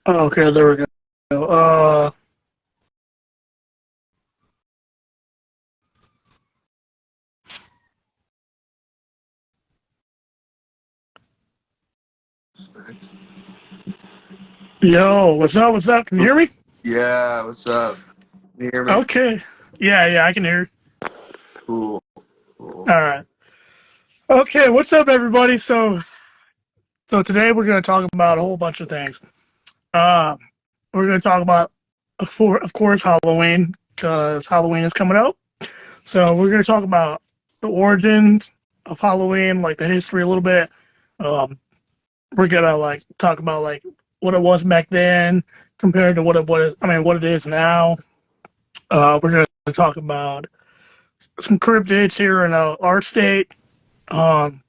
Oh, okay, there we go. Yo, what's up? What's up? Can you hear me? Yeah, what's up? Can you hear me? Okay. Yeah, I can hear you. Cool. Cool. All right. Okay, what's up, everybody? So today we're going to talk about a whole bunch of things. Uh, we're going to talk about, of course, Halloween, because Halloween is coming up. So we're going to talk about the origins of Halloween, like the history a little bit. Um, we're gonna talk about what it was back then compared to what it is now. We're gonna talk about some cryptids here in our state, um,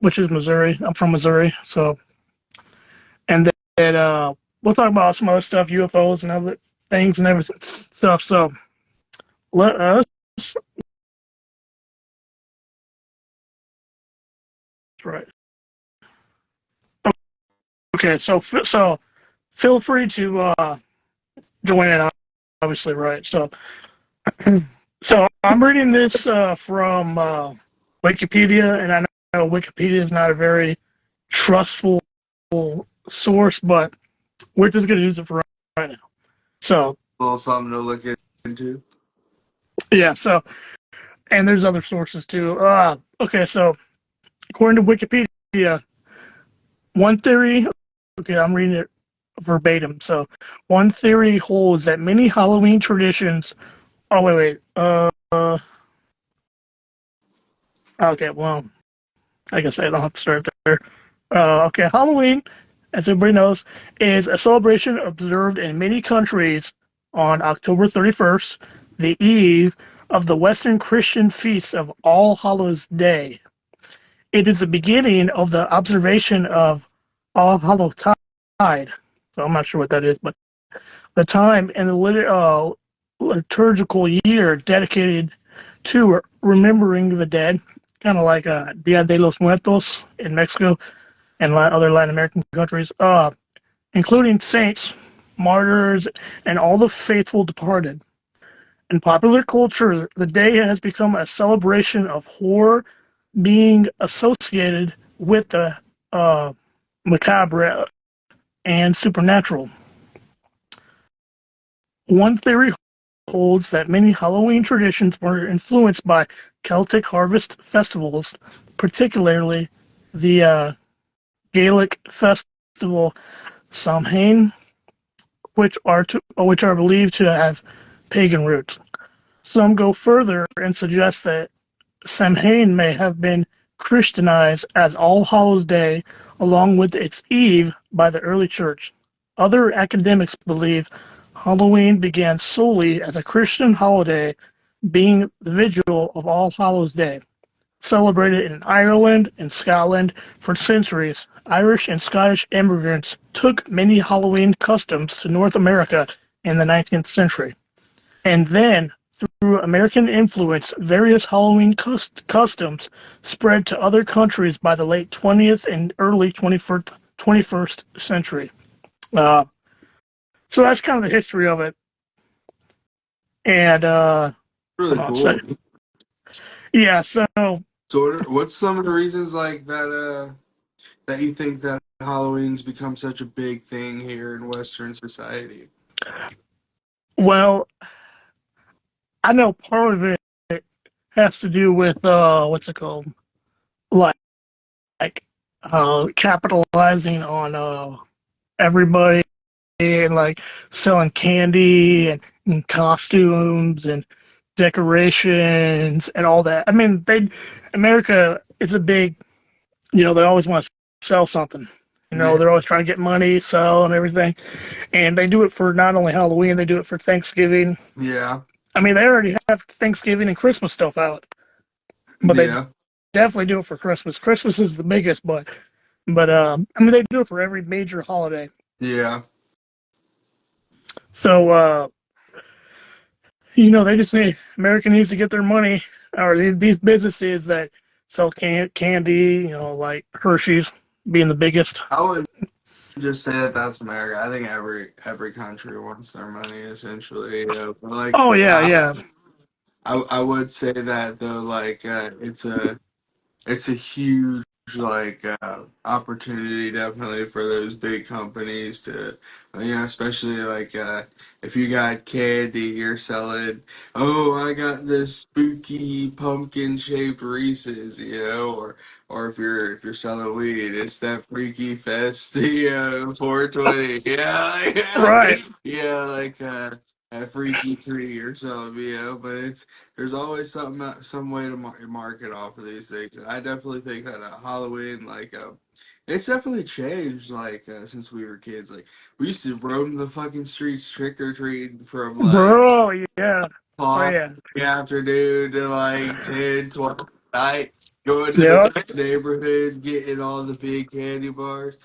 which is Missouri. I'm from Missouri, so and then we'll talk about some other stuff, UFOs and other things and everything stuff. So let us right. Okay, so feel free to join in. Obviously, right. So I'm reading this from Wikipedia, and I know Wikipedia is not a very trustful source, but we're just going to use it for right now. So A little something to look into. yeah, and there's other sources too. Okay, so according to Wikipedia, one theory. Okay, I'm reading it verbatim. So one theory holds that many Halloween traditions. Oh wait. Okay, well, I guess I don't have to start there. Okay, Halloween, as everybody knows, is a celebration observed in many countries on October 31st, the eve of the Western Christian feast of All Hallows Day. It is the beginning of the observation of All Hallows Tide. So I'm not sure what that is, but the time in the liturgical year dedicated to remembering the dead, kind of like Dia de los Muertos in Mexico and other Latin American countries, including saints, martyrs, and all the faithful departed. In popular culture, the day has become a celebration of horror being associated with the macabre and supernatural. One theory holds that many Halloween traditions were influenced by Celtic harvest festivals, particularly the Gaelic festival Samhain, which are believed to have pagan roots. Some go further and suggest that Samhain may have been Christianized as All Hallows Day, along with its eve by the early church. Other academics believe Halloween began solely as a Christian holiday, being the vigil of All Hallows Day. Celebrated in Ireland and Scotland for centuries, Irish and Scottish immigrants took many Halloween customs to North America in the 19th century. And then, through American influence, various Halloween customs spread to other countries by the late 20th and early 21st century. Uh, so that's kind of the history of it. And, Really hold on a cool. second. Yeah, so So, what's some of the reasons like that? That you think that Halloween's become such a big thing here in Western society? well, I know part of it has to do with what's it called, like capitalizing on everybody and like selling candy and costumes and decorations and all that. I mean, America is a big, they always want to sell something. Yeah. They're always trying to get money, sell, and everything. And they do it for not only Halloween, they do it for Thanksgiving. Yeah. I mean, they already have Thanksgiving and Christmas stuff out, but they Yeah. definitely do it for Christmas. Christmas is the biggest, but I mean, they do it for every major holiday. Yeah. So they just need America needs to get their money, or these businesses that sell candy, like Hershey's being the biggest. I would. just say that that's America. I think every country wants their money essentially. But like Oh yeah, yeah. I would say that though, like it's a huge like opportunity definitely for those big companies to especially like if you got candy you're selling, oh, I got this spooky pumpkin shaped Reese's, or if you're selling weed, it's that freaky fest 420, yeah, yeah, Right. yeah, like a freaky tree or something, but there's always some way to market off of these things. And I definitely think that Halloween, like, it's definitely changed, like, since we were kids. Like, we used to roam the fucking streets trick or treating from, like, Bro, yeah. Oh o'clock yeah. in the afternoon to, like, 10, 12 at night, going to the Yeah. best neighborhoods, getting all the big candy bars.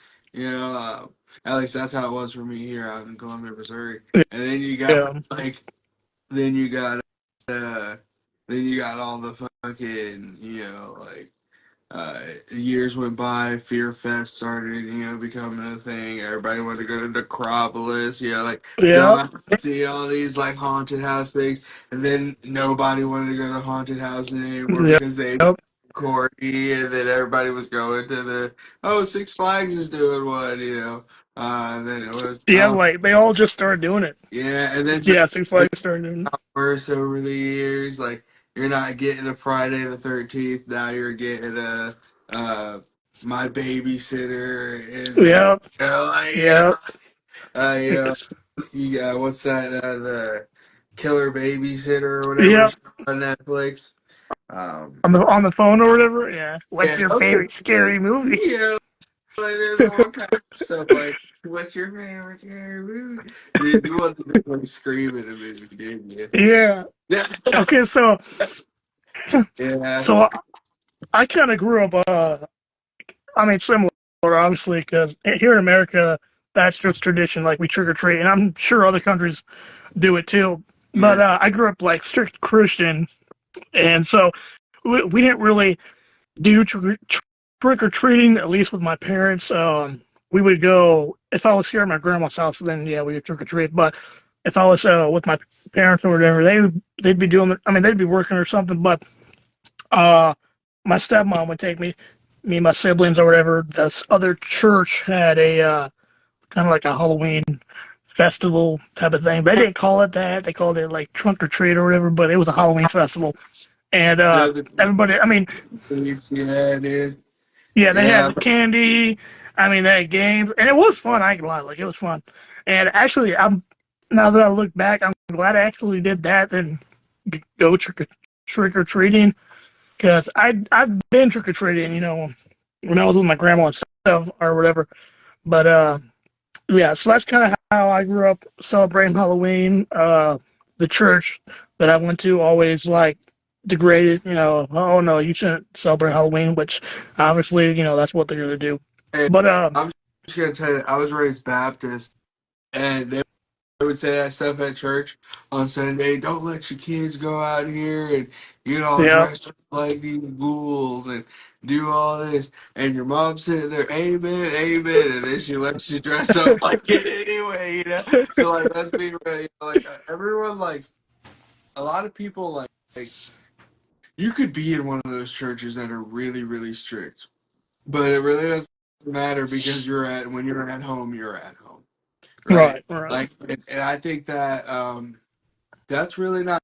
At least that's how it was for me here out in Columbia, Missouri. And then you got, Yeah. like, then you got uh then you got all the fucking, like years went by, Fear Fest started, becoming a thing. Everybody wanted to go to Necropolis, like go Yeah. out and see all these like haunted house things, and then nobody wanted to go to the haunted house anymore Yeah. because they Yep. corny, and then everybody was going to Six Flags is doing one, and then it was Yeah, like they all just started doing it. yeah, and then Yeah, Six Flags started doing it. worse over the years. Like you're not getting a Friday the 13th. Now you're getting a my babysitter is Yep. like Yep. you know you got what's that the killer babysitter or whatever Yep. show on Netflix. Um, On the phone or whatever. Yeah. What's yeah, your favorite scary movie? yeah, like there's all kinds of stuff like. What's your favorite scary movie? Dude, you want to like scream in a movie, didn't you? Yeah. Yeah, Okay, so yeah, so I kind of grew up. I mean, similar, obviously, because here in America, that's just tradition. Like we trick or treat, and I'm sure other countries do it too. But yeah. I grew up like strict Christian, and so we didn't really do trick or treating. At least with my parents, we would go if I was here at my grandma's house. Then yeah, we would trick or treat. But if I was with my parents or whatever, they'd be doing. I mean, they'd be working or something. But uh, my stepmom would take me and my siblings or whatever. This other church had a kind of like a Halloween festival type of thing. They didn't call it that. They called it like trunk or treat or whatever, but it was a Halloween festival. And The everybody, I mean, yeah, dude. yeah, they Yeah, had candy. I mean, they had games, and it was fun. I ain't gonna lie, like it was fun. And actually, I'm now that I look back, I'm glad I actually did that than go trick or treating because I've been trick or treating, when I was with my grandma and stuff or whatever. But yeah, so that's kind of how I grew up celebrating Halloween. The church that I went to always like degraded, oh no, you shouldn't celebrate Halloween, which obviously, that's what they're gonna do. hey, But I'm just gonna tell you, I was raised Baptist, and they would say that stuff at church on Sunday. Don't let your kids go out here and get all yeah, dressed up like these ghouls and do all this. And your mom sitting there, amen, amen, and then she lets you dress up like it anyway. So like, let's be real, like everyone, like a lot of people, like you could be in one of those churches that are really, really strict. But it really doesn't matter because when you're at home, you're at home, right? right, right, Like, and I think that that's really not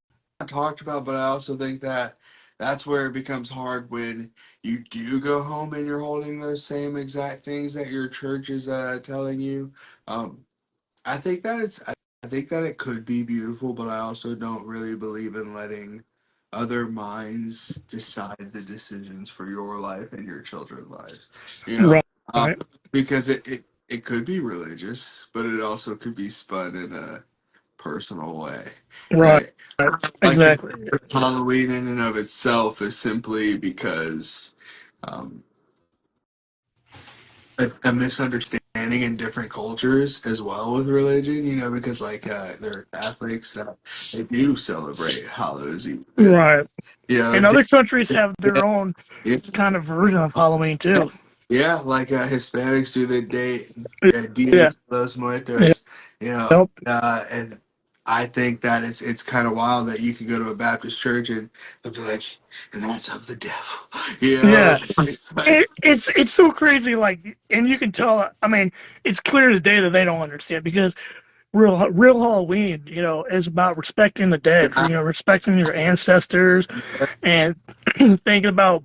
talked about, but I also think that that's where it becomes hard when you do go home and you're holding those same exact things that your church is telling you. Um, I think that I think that it could be beautiful, but I also don't really believe in letting other minds decide the decisions for your life and your children's lives. You know, right, um, because it could be religious, but it also could be spun in a personal way, right, right? Like the exactly, Halloween in and of itself is simply because um, a misunderstanding in different cultures as well with religion, because like there are Catholics that they do celebrate Hallows Eve, and right. you know, And other countries have their yeah, own it's kind of version of Halloween too. Yeah, like Hispanics do the day Dia de Yeah, los yeah, Muertos, yep, and I think that it's kind of wild that you could go to a Baptist church and they'll be like, and that's of the devil, yeah. it's like It's so crazy. Like, and you can tell. I mean, it's clear as day that they don't understand because real Halloween, is about respecting the dead, for respecting your ancestors and thinking about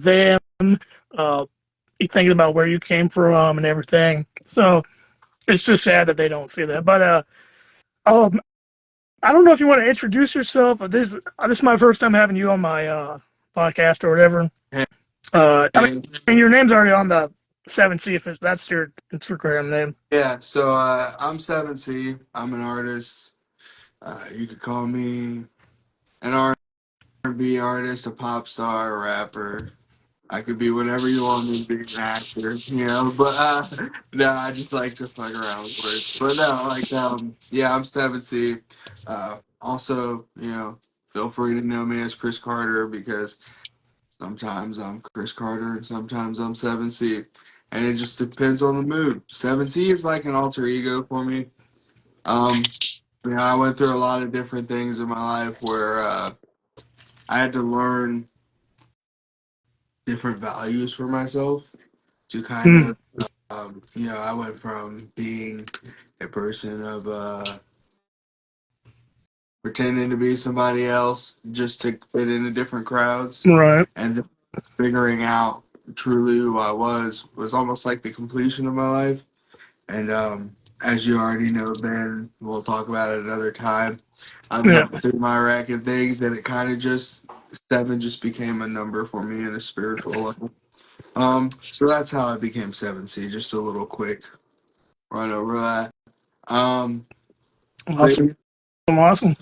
them. Uh, thinking about where you came from and everything. So it's just sad that they don't see that. But um, I don't know if you want to introduce yourself. This is my first time having you on my podcast or whatever. I and mean, your name's already on the 7C if that's your Instagram name. yeah. So I'm 7C. I'm an artist. You could call me an R&B artist, a pop star, a rapper. I could be whatever you want me to be, an actor, But no, I just like to fuck around with words. But no, like yeah, I'm 7C. Also, feel free to know me as Chris Carter because sometimes I'm Chris Carter and sometimes I'm 7C, and it just depends on the mood. 7C is like an alter ego for me. Um, I went through a lot of different things in my life where I had to learn different values for myself to kind Hmm. of I went from being a person of pretending to be somebody else just to fit into different crowds, Right. and then figuring out truly who I was almost like the completion of my life. And as you already know, Ben, we'll talk about it another time. I've Yeah. gone through my rack of things, and it kind of just seven just became a number for me in a spiritual level. So that's how I became 7C. Just a little quick run over that. Um, but Awesome. Awesome.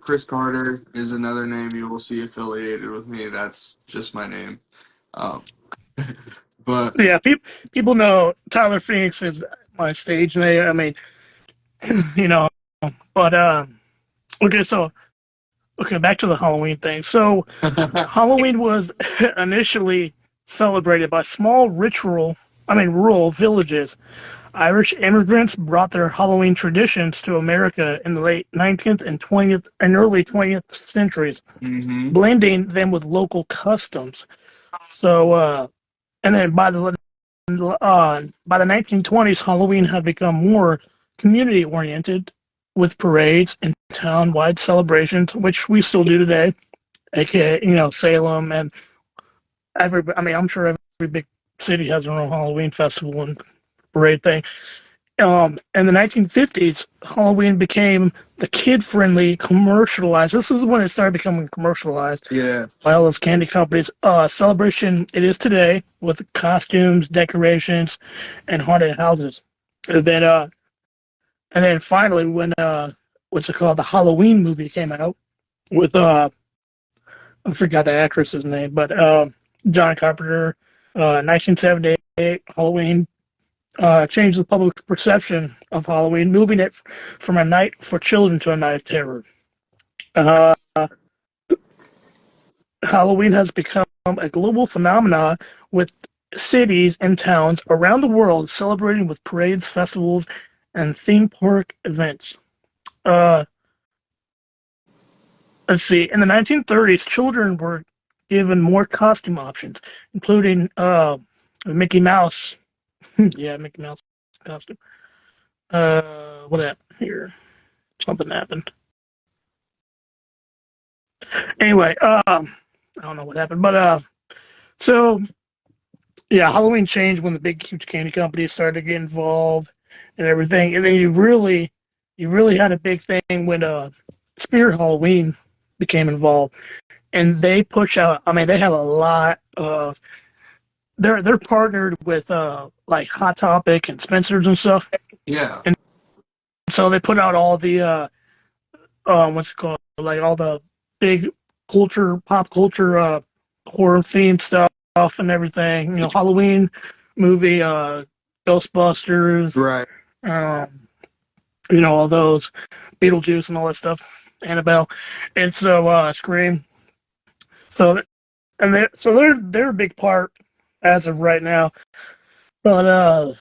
Chris Carter is another name you will see affiliated with me. That's just my name. Um, but Yeah. People know Tyler Phoenix is my stage name. I mean, you know, but okay. So okay, back to the Halloween thing. So Halloween was initially celebrated by rural villages. Irish immigrants brought their Halloween traditions to America in the late 19th and 20th and early 20th centuries, hmm blending them with local customs. So, and then by the 1920s, Halloween had become more community oriented, with parades and town-wide celebrations, which we still do today, aka Salem and every. I mean, I'm sure every big city has their own Halloween festival and parade thing. In the 1950s, Halloween became the kid-friendly, commercialized. This is when it started becoming commercialized yeah, by all those candy companies. Celebration it is today with costumes, decorations, and haunted houses. And then, uh, and then finally, when what's it called, the Halloween movie came out with I forgot the actress's name, but John Carpenter, 1978 Halloween changed the public perception of Halloween, moving it from a night for children to a night of terror. Uh, Halloween has become a global phenomenon with cities and towns around the world celebrating with parades, festivals, and theme park events. Uh, let's see. In the 1930s, children were given more costume options, including Mickey Mouse. Yeah, Mickey Mouse costume. What happened here? Something happened. Anyway, I don't know what happened, but so yeah, Halloween changed when the big, huge candy companies started to get involved and everything, and then you really had a big thing when Spirit Halloween became involved, and they push out. I mean, they have a lot of. They're partnered with like Hot Topic and Spencer's and stuff, yeah, and so they put out all the what's it called, like all the big pop culture, horror themed stuff and everything. Halloween movie, Ghostbusters, right. um, all those, Beetlejuice and all that stuff, Annabelle, and so Scream. So they're a big part. as of right now. But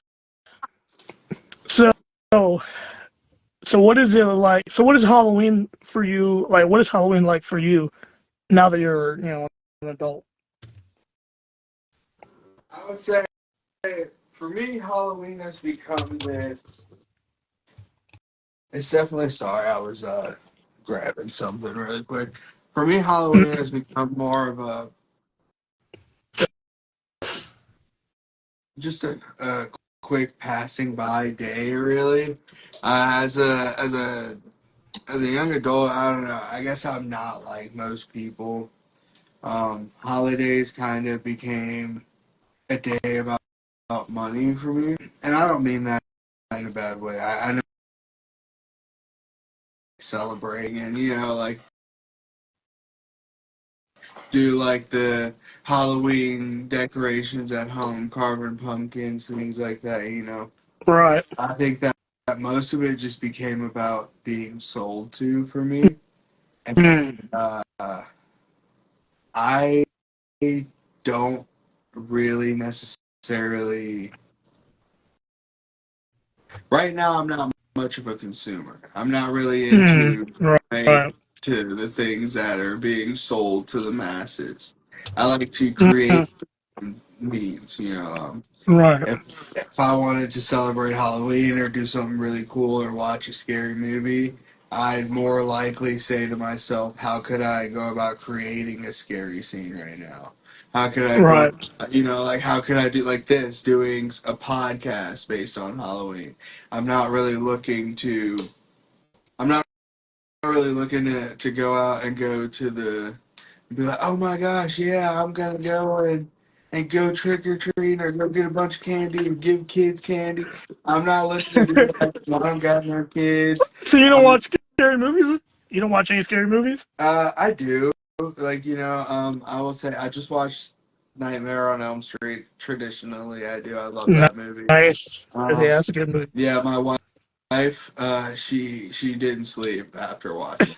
so so what is it like? So what is Halloween for you? Like, what is Halloween like for you now that you're an adult? I would say for me, Halloween has become this. It's definitely sorry. I was grabbing something really quick. For me, Halloween has become more of a just a quick passing by day, really. As a young adult, I don't know. I guess I'm not like most people. Holidays kind of became a day about money for me, and I don't mean that in a bad way. I know celebrating and like do like the Halloween decorations at home, carving pumpkins, things like that. Right. I think that most of it just became about being sold to for me, and Mm. uh, I don't really necessarily. Right now, I'm not much of a consumer. I'm not really Mm. into Right. right, Right. to the things that are being sold to the masses. I like to Mm. create means. Right. If I wanted to celebrate Halloween or do something really cool or watch a scary movie, I'd more likely say to myself, how could I go about creating a scary scene right now? How could I go, Right. like, how could I do like this, doing a podcast based on Halloween? I'm not really looking to, I'm not really looking to go out and go to the be like, oh my gosh, yeah, I'm gonna go and go trick or treating or go get a bunch of candy and give kids candy. I'm not looking to do that. I don't got no kids. So you don't Um, watch scary movies? You don't watch any scary movies? I do. Like, I will say I just watched Nightmare on Elm Street. Traditionally, I do. I love that movie. Nice. Um, Yeah, that's a good movie. yeah, my wife, she didn't sleep after watching.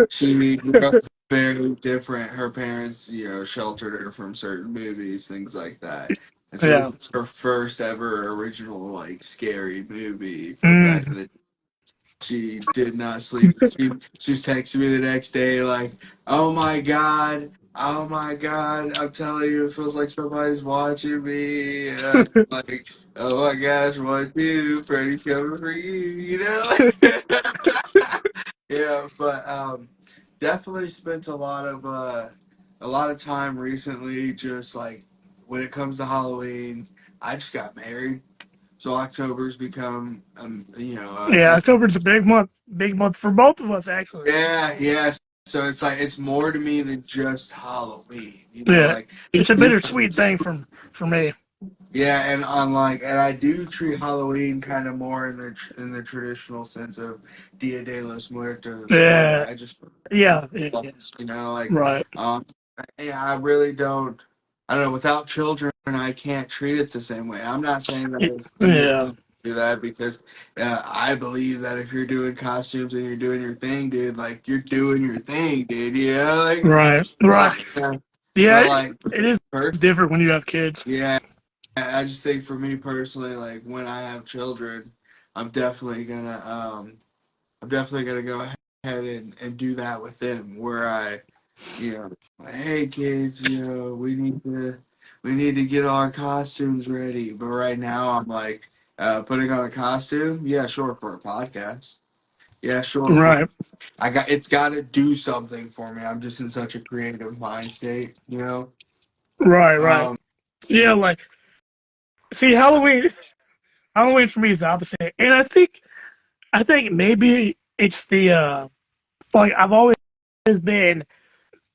She grew up very different. Her parents, sheltered her from certain movies, things like that. And so Yeah. this is her first ever original like scary movie from back in Mm. the. She did not sleep. She was texting me the next day like, "Oh my god, oh my god! I'm telling you, it feels like somebody's watching me." Like, oh my gosh, what do? Freddy's coming for you, Yeah, but definitely spent a lot of time recently just like when it comes to Halloween. I just got married, so October's become Yeah, October's a big month for both of us, actually. yeah. So it's like it's more to me than just Halloween, Yeah, like it's a you bittersweet thing for me. yeah, and unlike, and I do treat Halloween kind of more in the traditional sense of Dia de los Muertos, where Yeah, I just yeah, yeah, yeah. like Right. um, yeah, I really don't. I don't know. Without children, I can't treat it the same way. I'm not saying that it's Yeah. innocent to do that because I believe that if you're doing costumes and you're doing your thing, dude, like you're doing your thing, dude. Like, Right. Right. uh, Yeah, but like, it is first, different when you have kids. yeah. I just think for me personally, like when I have children, I'm definitely gonna I'm definitely gonna go ahead and do that with them where you know like, hey kids, we need to get our costumes ready. But right now I'm like putting on a costume, yeah, sure for a podcast. Yeah, sure for Right. it's gotta do something for me. I'm just in such a creative mind state. Right. Right. Um Yeah. Like, see, Halloween for me is the opposite, and I think maybe it's the like I've always been.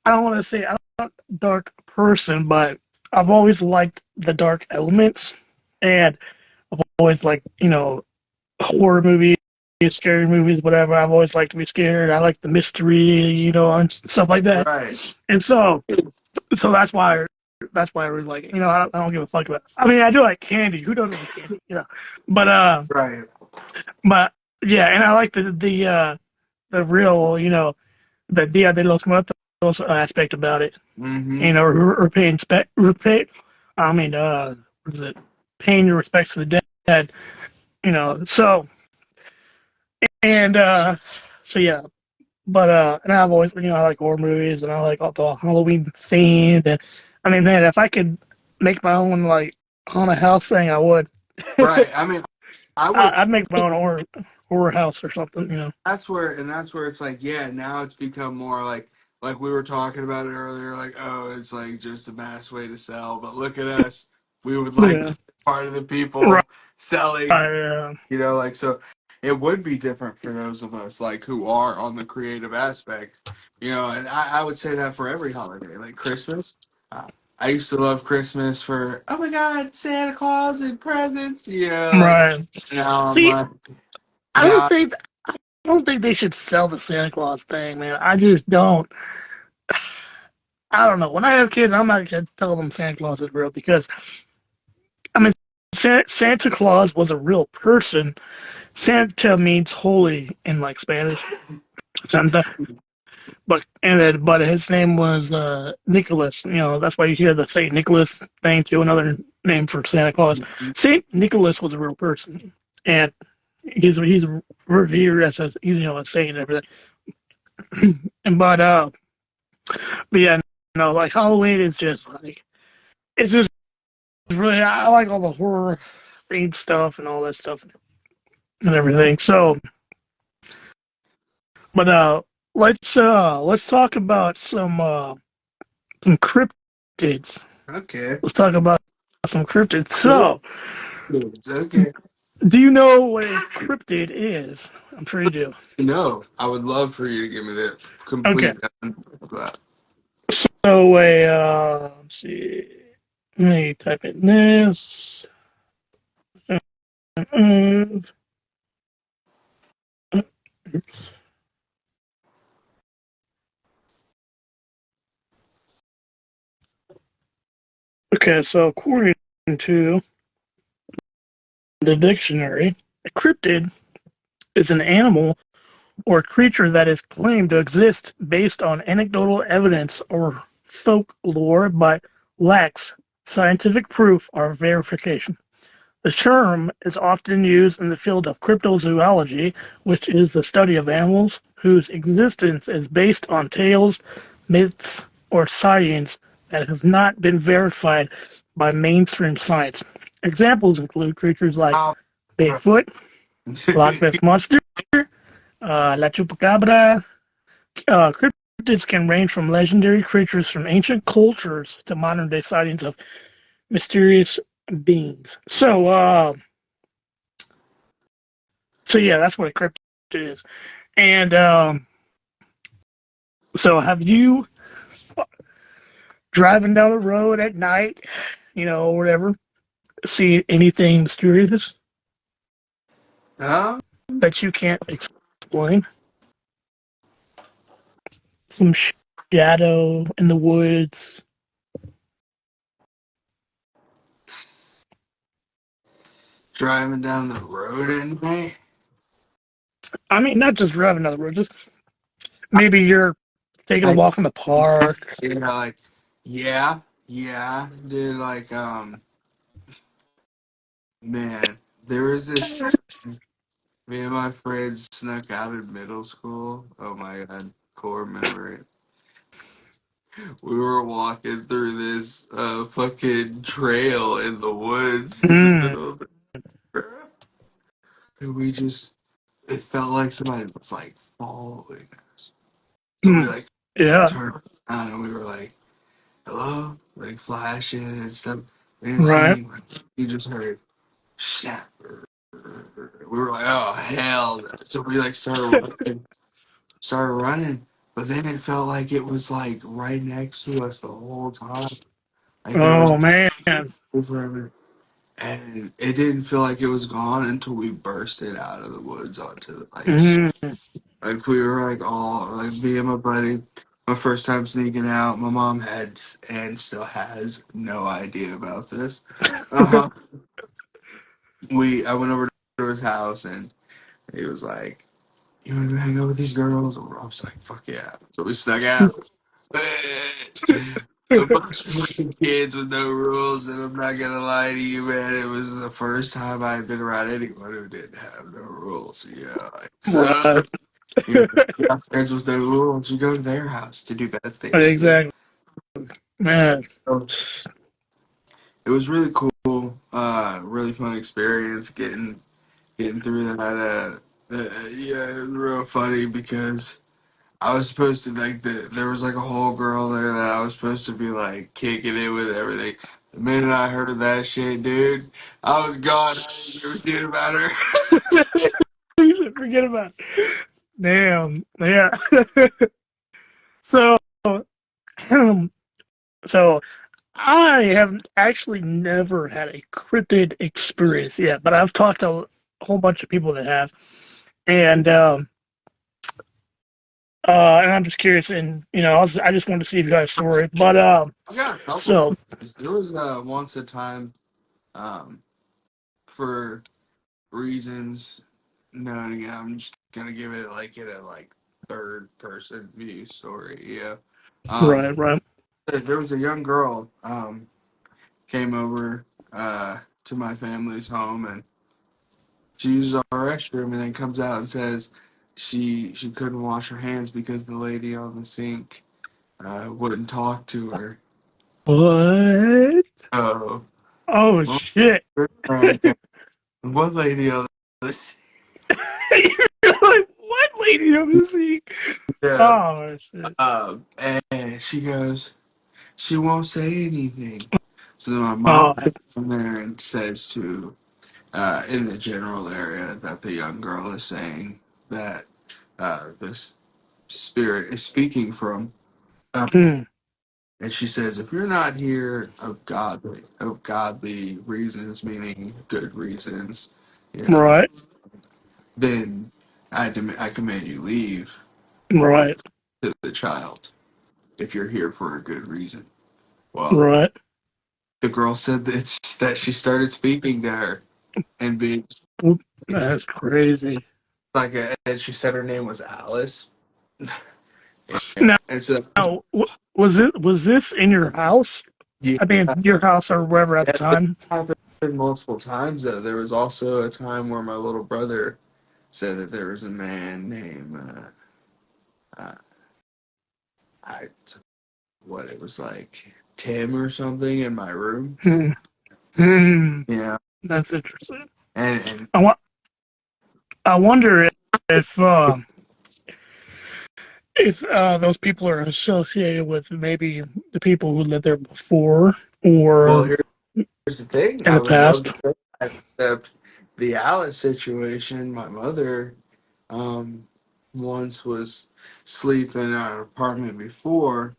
I don't want to say I'm not a dark person, but I've always liked the dark elements, and I've always liked horror movies, scary movies, whatever. I've always liked to be scared. I like the mystery, and stuff like that. right, And so that's why I really like it. I don't give a fuck about. I mean, I do like candy. Who doesn't like candy? But right. but yeah, and I like the real, the Dia de los Muertos aspect about it. Mm-hmm. Repaying I mean, what is it? Paying your respects to the dead. So and so yeah. But and I've always, I like horror movies and I like all the Halloween themed. And I mean, man, if I could make my own like haunted house thing, I would. Right. I mean, I would. I'd make my own horror house or something. That's where it's like, yeah, now it's become more like we were talking about it earlier, like, oh, it's like just a mass way to sell. But look at us. We would like to Yeah, be part of the right. people selling, like so it would be different for those of us like who are on the creative aspect, and I would say that for every holiday, like Christmas. Uh, I used to love Christmas for, oh my God, Santa Claus and presents, like Right. now I'm See, like, I don't now think I don't think they should sell the Santa Claus thing, man. I just don't. I don't know. When I have kids, I'm not gonna tell them Santa Claus is real because I mean, Santa Claus was a real person. Santa means holy in like Spanish. Santa, but his name was Nicholas. That's why you hear the Saint Nicholas thing too. Another name for Santa Claus. Saint Nicholas was a real person, and he's revered as a saint and everything. And but yeah, no, like Halloween is just like it's just really I like all the horror themed stuff and all that stuff and everything. So, but let's talk about some cryptids. okay. Let's talk about some cryptids. Cool. So, It's okay. do you know what a cryptid is? I'm sure you do. No, I would love for you to give me the Okay. complete definition of that. So let's see. Let me type in this. Okay, so according to the dictionary, a cryptid is an animal or creature that is claimed to exist based on anecdotal evidence or folklore but lacks scientific proof or verification. The term is often used in the field of cryptozoology, which is the study of animals whose existence is based on tales, myths, or sightings that have not been verified by mainstream science. Examples include creatures like Wow. Bigfoot, Loch Ness Monster, La Chupacabra. Cryptids can range from legendary creatures from ancient cultures to modern day sightings of mysterious beings. So yeah, that's what a cryptid is. And so have you driving down the road at night, or whatever, see anything mysterious Huh? that you can't explain? Some shadow in the woods. Driving down the road at night? I mean, not just driving down the road, just maybe you're taking a Like, walk in the park. like, yeah, yeah, dude, like, man, there was this time me and my friends snuck out in middle school. Oh my God, core memory. We were walking through this fucking trail in the woods in the Mm, middle of the and we just it felt like somebody was like following us. So we mm, like yeah, turned around and we were like, hello? Like flashing and stuff. We didn't see right. anyone. We just heard snap. We were like, oh hell no. So we like started running, but then it felt like it was like right next to us the whole time. Like there was Oh man. forever. And it didn't feel like it was gone until we bursted out of the woods onto the Mm, like we were like all like me and my buddy. My first time sneaking out. My mom had and still has no idea about this. Uh huh. I went over to his house and he was like, "You want to hang out with these girls?" And I was like, "Fuck yeah!" So we snuck out. a bunch of kids with no rules, and I'm not gonna lie to you, man. It was the first time I had been around anyone who didn't have no rules. Like, so Right. you got friends with no rules. You go to their house to do bad things. Exactly. Man. So it was really cool. Really fun experience getting through that. Yeah, it was real funny because I was supposed to there was like a whole girl there that I was supposed to be like kicking it with everything. The minute I heard of that shit, dude, I was gone. I didn't give a shit about her. You should forget about it. Damn. Yeah. So, so I have actually never had a cryptid experience yet, but I've talked to a whole bunch of people that have, and and I'm just curious, and I just wanted to see if you guys story, but I got a couple so stories. There was once a time, um, for reasons known again. I'm just gonna give it like in a like third person view story. Yeah. Um, right, right. there was a young girl came over to my family's home, and she uses our restroom and then comes out and says she couldn't wash her hands because the lady on the sink wouldn't talk to her. What? Oh, Oh well, shit! what lady on the sink? You're like, what lady of the sea? Yeah. Oh shit! And she goes, she won't say anything. So then my mom Oh, comes in there and says to in the general area that the young girl is saying that this spirit is speaking from. hmm, And she says, if you're not here of godly reasons, meaning good reasons, you know, right, then I command you leave or right, to the child if you're here for a good reason. Well, right. the girl said that she started speaking to her and being Oop, that's crazy. and she said her name was Alice. Yeah. Now, And so, was this in your house? yeah, I mean, your house or wherever at the that time. happened multiple times though. There was also a time where my little brother said that there was a man named uh, I what it was like Tim or something in my room. Hmm. Hmm. Yeah, That's interesting. and I want. I wonder if uh, if those people are associated with maybe the people who lived there before well, or here's the thing. in I the would love past. to say that, except the Alice situation. My mother um, once was sleeping in an apartment before,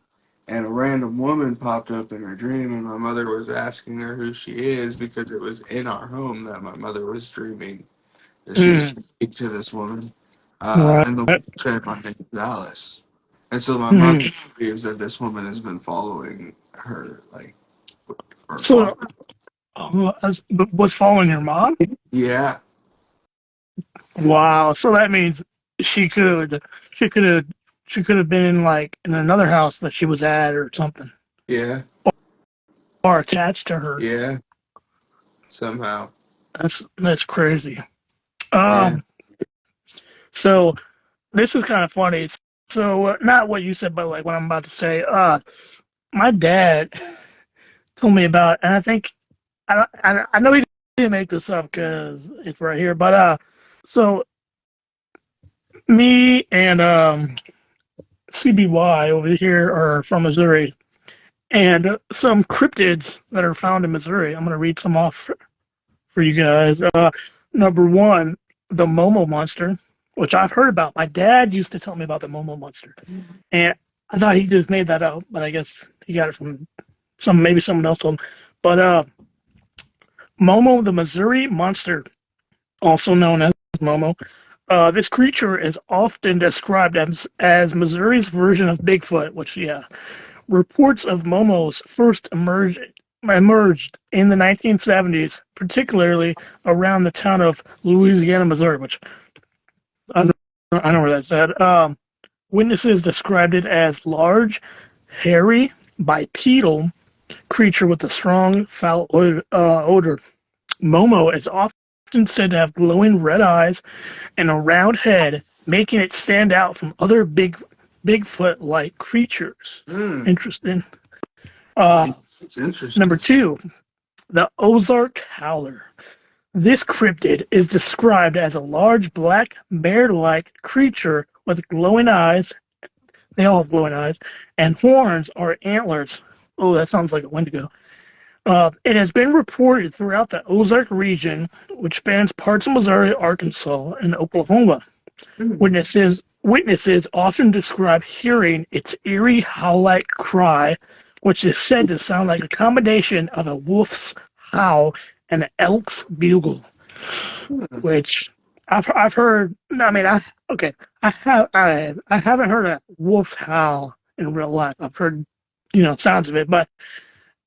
and a random woman popped up in her dream, and my mother was asking her who she is because it was in our home that my mother was dreaming that she was Mm, speaking to this woman, right. and the woman said, "My name is Alice," and so my mother Mm. believes that this woman has been following her like for a long. So, was following your mom? Yeah, Wow. So that means she could, she could have, she could have been in like in another house that she was at or something, yeah, or attached to her. yeah. Somehow, That's crazy. yeah. Um. So this is kind of funny. So not what you said, but like what I'm about to say. My dad told me about, and I think I know he didn't make this up because it's right here, but so me and CBY over here are from Missouri, and some cryptids that are found in Missouri. I'm gonna read some off for you guys. Number one, the Momo monster, which I've heard about. My dad used to tell me about the Momo monster, and I thought he just made that up, but I guess he got it from maybe someone else told him. But Momo, the Missouri monster, also known as Momo. This creature is often described as Missouri's version of Bigfoot, which, yeah, reports of Momos first emerged in the 1970s, particularly around the town of Louisiana, Missouri, which I know where that's at. Witnesses described it as large, hairy, bipedal creature with a strong foul odor. Momo is often said to have glowing red eyes and a round head, making it stand out from other Bigfoot-like creatures. Hmm. Interesting. Uh, It's interesting. Number two, the Ozark Howler. This cryptid is described as a large black bear-like creature with glowing eyes. They all have glowing eyes and horns or antlers. Oh, that sounds like a Wendigo. It has been reported throughout the Ozark region, which spans parts of Missouri, Arkansas, and Oklahoma. Hmm. Witnesses often describe hearing its eerie howl-like cry, which is said to sound like a combination of a wolf's howl and an elk's bugle. Hmm. Which I've heard. I mean, okay. I haven't heard a wolf's howl in real life. I've heard sounds of it, but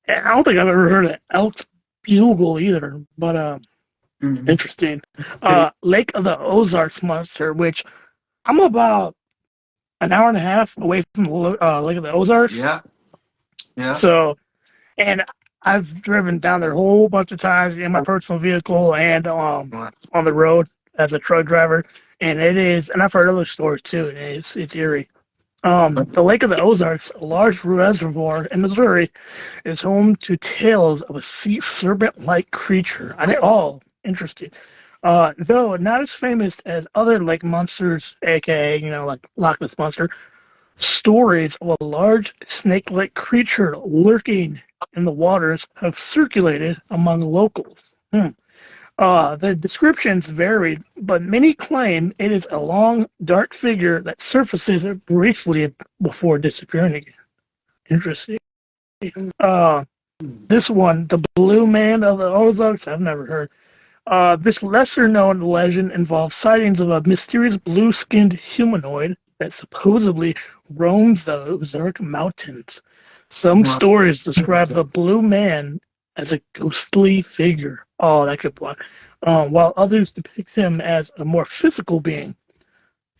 I don't think I've ever heard an elk's bugle either. But Hmm. interesting. Lake of the Ozarks monster, which I'm about an hour and a half away from the Lake of the Ozarks. Yeah. Yeah. So, and I've driven down there a whole bunch of times in my personal vehicle and on the road as a truck driver. And it is, and I've heard other stories too. And it's eerie. The Lake of the Ozarks, a large reservoir in Missouri, is home to tales of a sea serpent-like creature. I think all interesting. Though not as famous as other lake monsters, aka like Loch Ness monster, stories of a large snake-like creature lurking in the waters have circulated among locals. The descriptions varied, but many claim it is a long, dark figure that surfaces briefly before disappearing again. Interesting. Uh, this one, the Blue Man of the Ozarks, I've never heard. This lesser-known legend involves sightings of a mysterious blue-skinned humanoid that supposedly roams the Ozark Mountains. Some stories describe the Blue Man as a ghostly figure. Oh, that could be. While others depict him as a more physical being.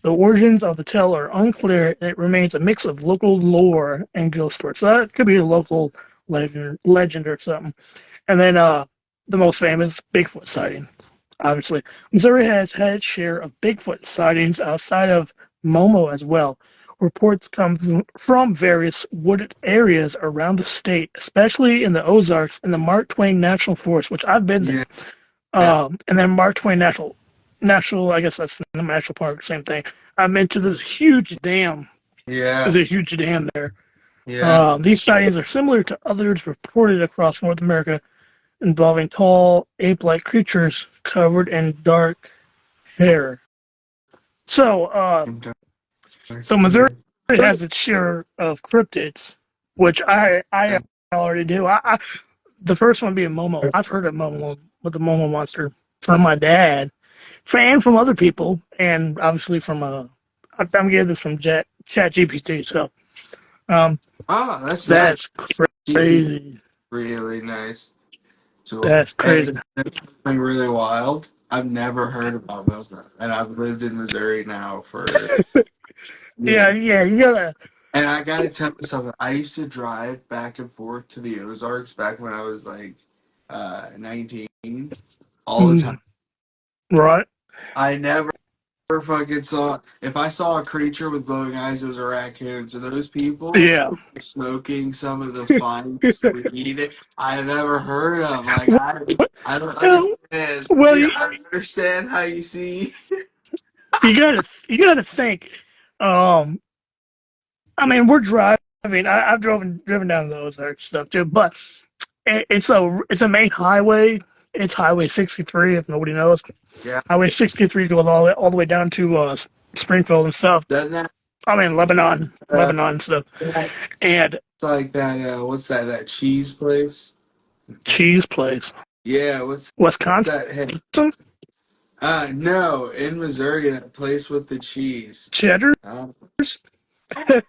The origins of the tale are unclear, and it remains a mix of local lore and ghost stories. So that could be a local legend or something. And then the most famous Bigfoot sighting, obviously. Missouri has had its share of Bigfoot sightings outside of Momo as well. Reports come from various wooded areas around the state, especially in the Ozarks and the Mark Twain National Forest, which I've been there. Yeah. Yeah. And then Mark Twain National, I guess that's the national park, same thing. I've been to this huge dam. There's Yeah. a huge dam there. Yeah. These sightings are similar to others reported across North America involving tall, ape-like creatures covered in dark hair. So, so Missouri has its share of cryptids, which I already do. The first one being Momo. I've heard of Momo with the Momo monster from my dad, and from other people, and obviously from I'm getting this from Chat GPT. So, um, Oh, that's nice. that's TV crazy. really nice. So, That's hey, crazy. something really wild. I've never heard about Boca, and I've lived in Missouri now for Yeah, yeah. yeah. You gotta. And I gotta tell you something. I used to drive back and forth to the Ozarks back when I was like 19, all the time. Right. I never fucking saw. If I saw a creature with glowing eyes, it was a raccoon. So those people Yeah. smoking some of the finest weed I've ever heard of. Like I don't well, understand. well, You know, I don't understand how you see. you gotta think. Um, I mean, we're driving. I've driven down those stuff too, but it's a main highway. It's Highway 63. If nobody knows, Yeah, Highway 63 goes all the way down to Springfield and stuff. doesn't that? I mean, Uh, Lebanon and stuff, it's and like that. What's that? That cheese place? cheese place, Yeah, what's Wisconsin, that? Hey, no, in Missouri, that place with the cheese. Cheddar. Um,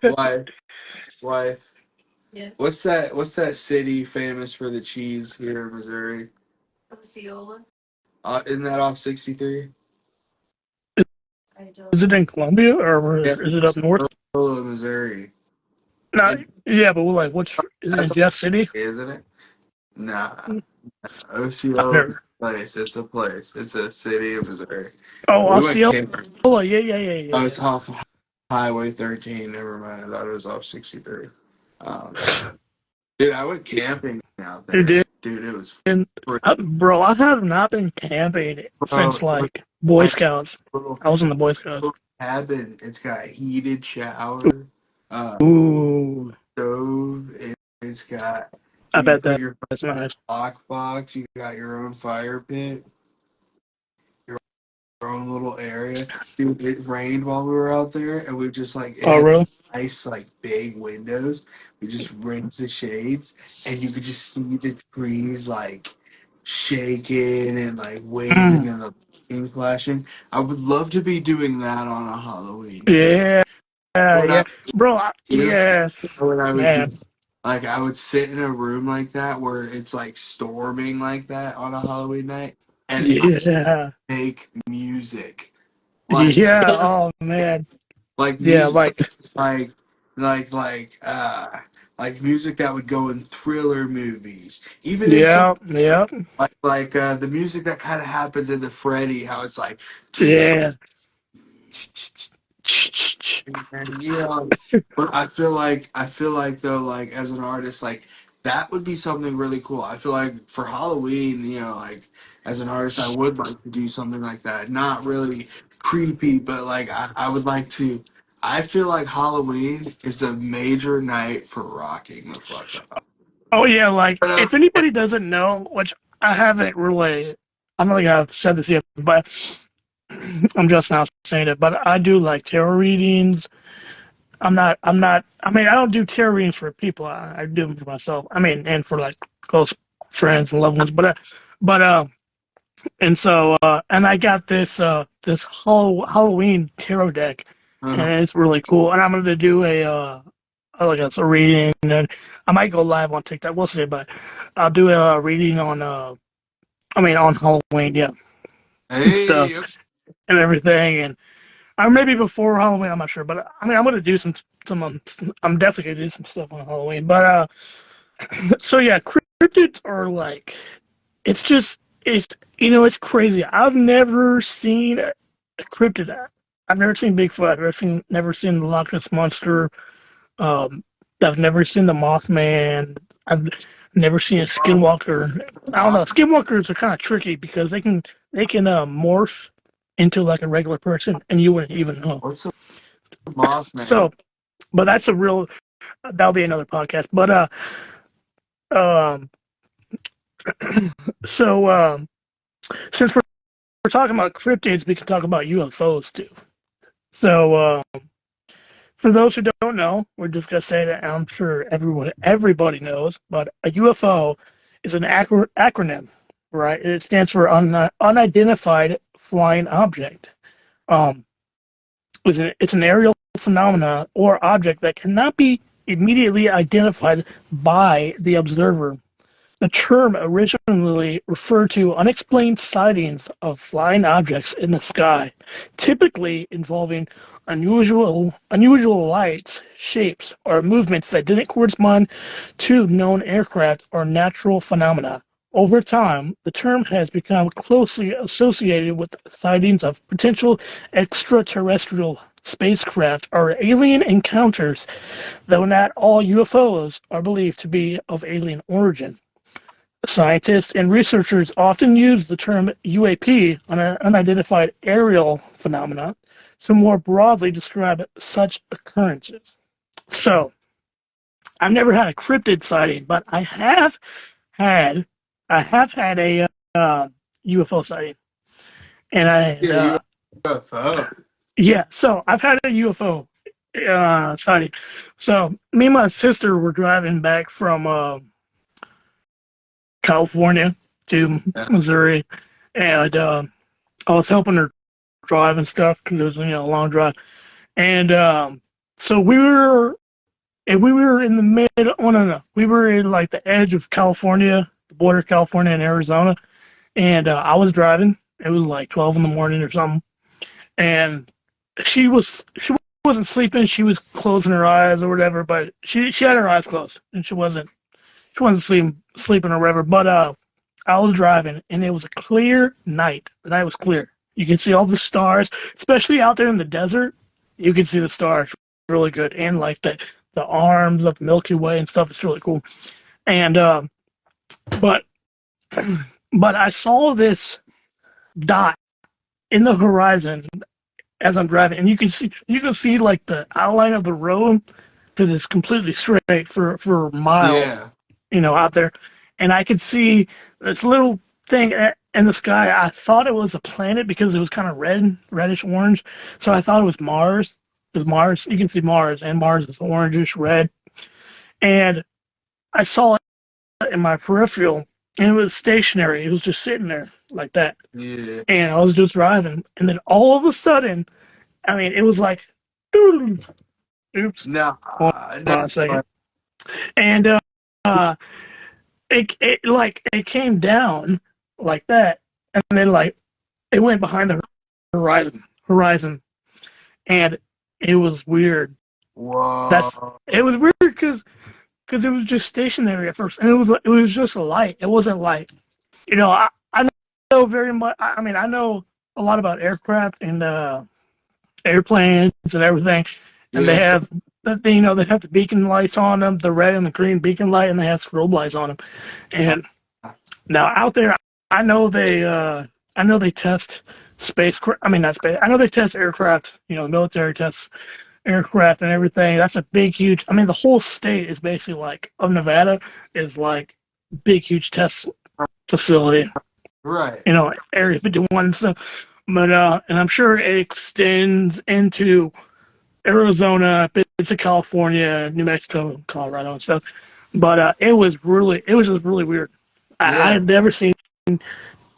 why? Why? What's that city famous for the cheese here in Missouri? Isn't that off 63? Is it in Columbia or Yeah, is it up north? Missouri. Not, And yeah, but like, which is it in that's Jeff City? isn't it? Nah. I've OCO is never. a place. It's a place. It's a city of Missouri. Oh, We went Osceola. camping. Yeah, yeah, yeah, yeah, Oh, yeah. it's off Highway 13. Never mind. I thought it was off 63. Um, dude, I went camping out You there. did, Dude, it was free. bro. I have not been camping Bro, since it was like Boy nice Scouts. little, I was in the Boy Scouts. little cabin. It's got heated shower, Ooh, stove. It's got, I you can bet put your that's nice. lock box. You got your own fire pit, your own little area. Dude, it rained while we were out there, and we just like it Oh, had really? nice like big windows. We just raised the shades, and you could just see the trees like shaking and like waving Mm. and the lightning flashing. I would love to be doing that on a Halloween night. Yeah, When I yeah, was bro. here, Yes, when I would do man. like I would sit in a room like that where it's like storming like that on a Halloween night, and I Yeah, make music like yeah. Oh, man. like Yeah, music like, that's like like like music that would go in thriller movies, even in some yeah, yeah, the music that kind of happens in the Freddy, how it's like yeah. and yeah, but I feel like though, like as an artist, like that would be something really cool. I feel like for Halloween, like as an artist, I would like to do something like that. Not really creepy, but like I would like to. I feel like Halloween is a major night for rocking the fuck up. Oh, yeah. Like, You know what if I'm saying? anybody doesn't know, which I haven't really, I don't think I've said this yet, but I'm just now saying it. But I do like tarot readings. I'm not. I mean, I don't do tarot readings for people. I do them for myself. I mean, and for like close friends and loved ones. But and so and I got this Halloween tarot deck, Uh-huh. and it's really cool. And I'm gonna do like a reading, and I might go live on TikTok. We'll see, but I'll do a reading on I mean on Halloween, yeah, and Hey, stuff and everything, and or maybe before Halloween. I'm not sure, but I mean I'm gonna do some I'm definitely gonna do some stuff on Halloween. But so yeah, cryptids are like it's just it's it's crazy. I've never seen a cryptid. I've never seen Bigfoot. I've never seen the Loch Ness monster. Um, I've never seen the Mothman. I've never seen a Skinwalker. I don't know. Skinwalkers are kind of tricky because they can morph into like a regular person, and you wouldn't even know. what's the Mothman? So, but that's a real. That'll be another podcast. But um, so since we're talking about cryptids, we can talk about UFOs too. So for those who don't know, we're just gonna say that I'm sure everybody knows, but a UFO is an acronym, right? It stands for unidentified flying object. Um, it's an aerial phenomena or object that cannot be immediately identified by the observer. The term originally referred to unexplained sightings of flying objects in the sky, typically involving unusual lights, shapes, or movements that didn't correspond to known aircraft or natural phenomena. Over time, the term has become closely associated with sightings of potential extraterrestrial spacecraft or alien encounters, though not all UFOs are believed to be of alien origin. Scientists and researchers often use the term UAP, unidentified aerial phenomena, to more broadly describe such occurrences. So, I've never had a cryptid sighting, but had, I have had a UFO sighting, and Yeah, UFO. yeah, so I've had a UFO sighting. So, me and my sister were driving back from California to Yeah. Missouri, and I was helping her drive and stuff because it was a long drive, and so we were in the mid. Oh no, we were in like the edge of California, the border of California and Arizona, and I was driving. It was like 12 in the morning or something, and she was wasn't sleeping. She was closing her eyes or whatever, but she had her eyes closed and she wasn't sleeping or whatever. But I was driving and it was a clear night. The night was clear. You can see all the stars, especially out there in the desert. You can see the stars really good, and like the arms of the Milky Way and stuff. It's really cool. And but but I saw this dot in the horizon as I'm driving, and you can see like the outline of the road because it's completely straight for miles, Yeah. out there, and I could see this little thing in the sky. I thought it was a planet because it was kind of reddish orange, so I thought it was Mars. Because Mars, you can see Mars, and Mars is orangish red, and I saw it in my peripheral, and it was stationary. It was just sitting there like that, Yeah. and I was just driving, and then all of a sudden, I mean, it was like, oops, No, hold no. on a second, and uh, it came down like that, and then like it went behind the horizon, and it was weird. It Whoa. was weird because it was just stationary at first, and it was just a light. It wasn't like, I know very much. I mean, I know a lot about aircraft and airplanes and everything, and they Yeah. have that thing. They have the beacon lights on them, the red and the green beacon light, and they have strobe lights on them. And now out there, I know they, uh, I know they test spacecraft. I mean, not space. I know they test aircraft. The military tests aircraft and everything. That's a big, huge. I mean, the whole state is basically like of Nevada is like big, huge test facility. Right. Area 51 and stuff. But and I'm sure it extends into Arizona, bits of California, New Mexico, Colorado, and stuff. But it was just really weird. I Yeah. had never seen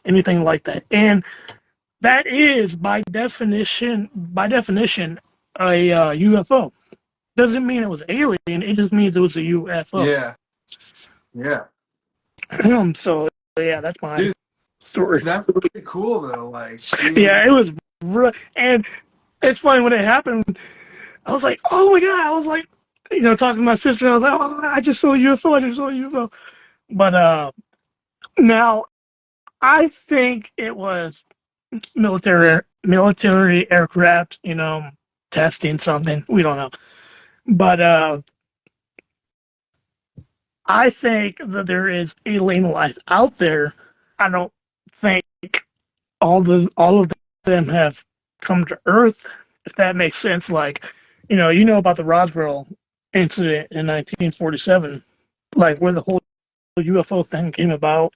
anything like that, and that is by definition, a UFO. Doesn't mean it was alien. It just means it was a UFO. Yeah. Yeah. So yeah, that's my Dude, story. that's pretty cool though. Like seeing. Yeah, it was, and it's funny when it happened. I was like, oh my god! I was like, talking to my sister. I was like, oh, I just saw a UFO. I just saw a UFO. But now I think it was military aircraft. Testing something. We don't know. But I think that there is alien life out there. I don't think all of them have come to Earth, if that makes sense. Like, about the Roswell incident in 1947, like where the whole UFO thing came about.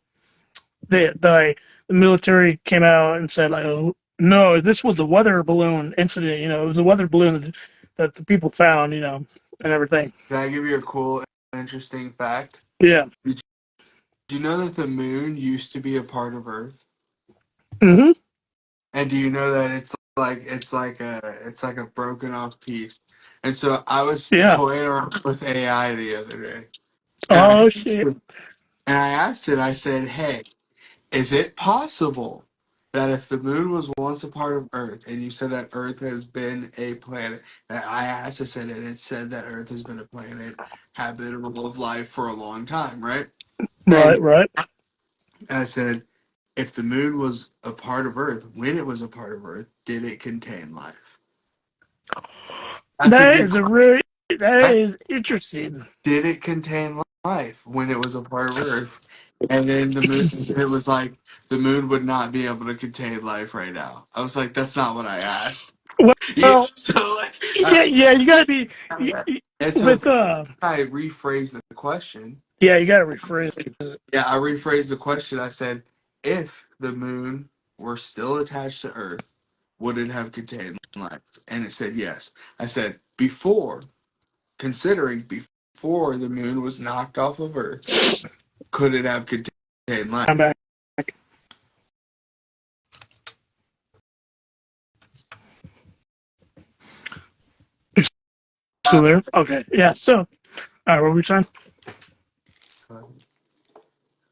The military came out and said like, oh, no, this was a weather balloon incident. It was a weather balloon that the people found. And everything. Can I give you a cool, interesting fact? Yeah. Did you know that the moon used to be a part of Earth? Hmm. And do you know that it's like a broken off piece? And so I was Yeah. toying around with AI the other day, and Oh shit. I asked it. I said, "Hey, is it possible that if the moon was once a part of Earth, and you said that Earth has been a planet, that I asked, I said, and it said that Earth has been a planet habitable of life for a long time, right?" Right. And Right. I said, if the moon was a part of Earth, when it was a part of Earth, did it contain life? That's a That good is a question. really that Right? is interesting. Did it contain life when it was a part of Earth? And then it was like the moon would not be able to contain life right now. I was like, that's not what I asked. Yeah, Well, so like, yeah, yeah. You gotta be and so with then I rephrased the question. Yeah, you gotta rephrase. Yeah, I rephrased the question. I said, if the moon were still attached to Earth, would it have contained life? And it said yes. I said, considering before the moon was knocked off of Earth, could it have contained life? I'm back. Uh, Still there? Okay. Yeah. So, all right. What were we saying?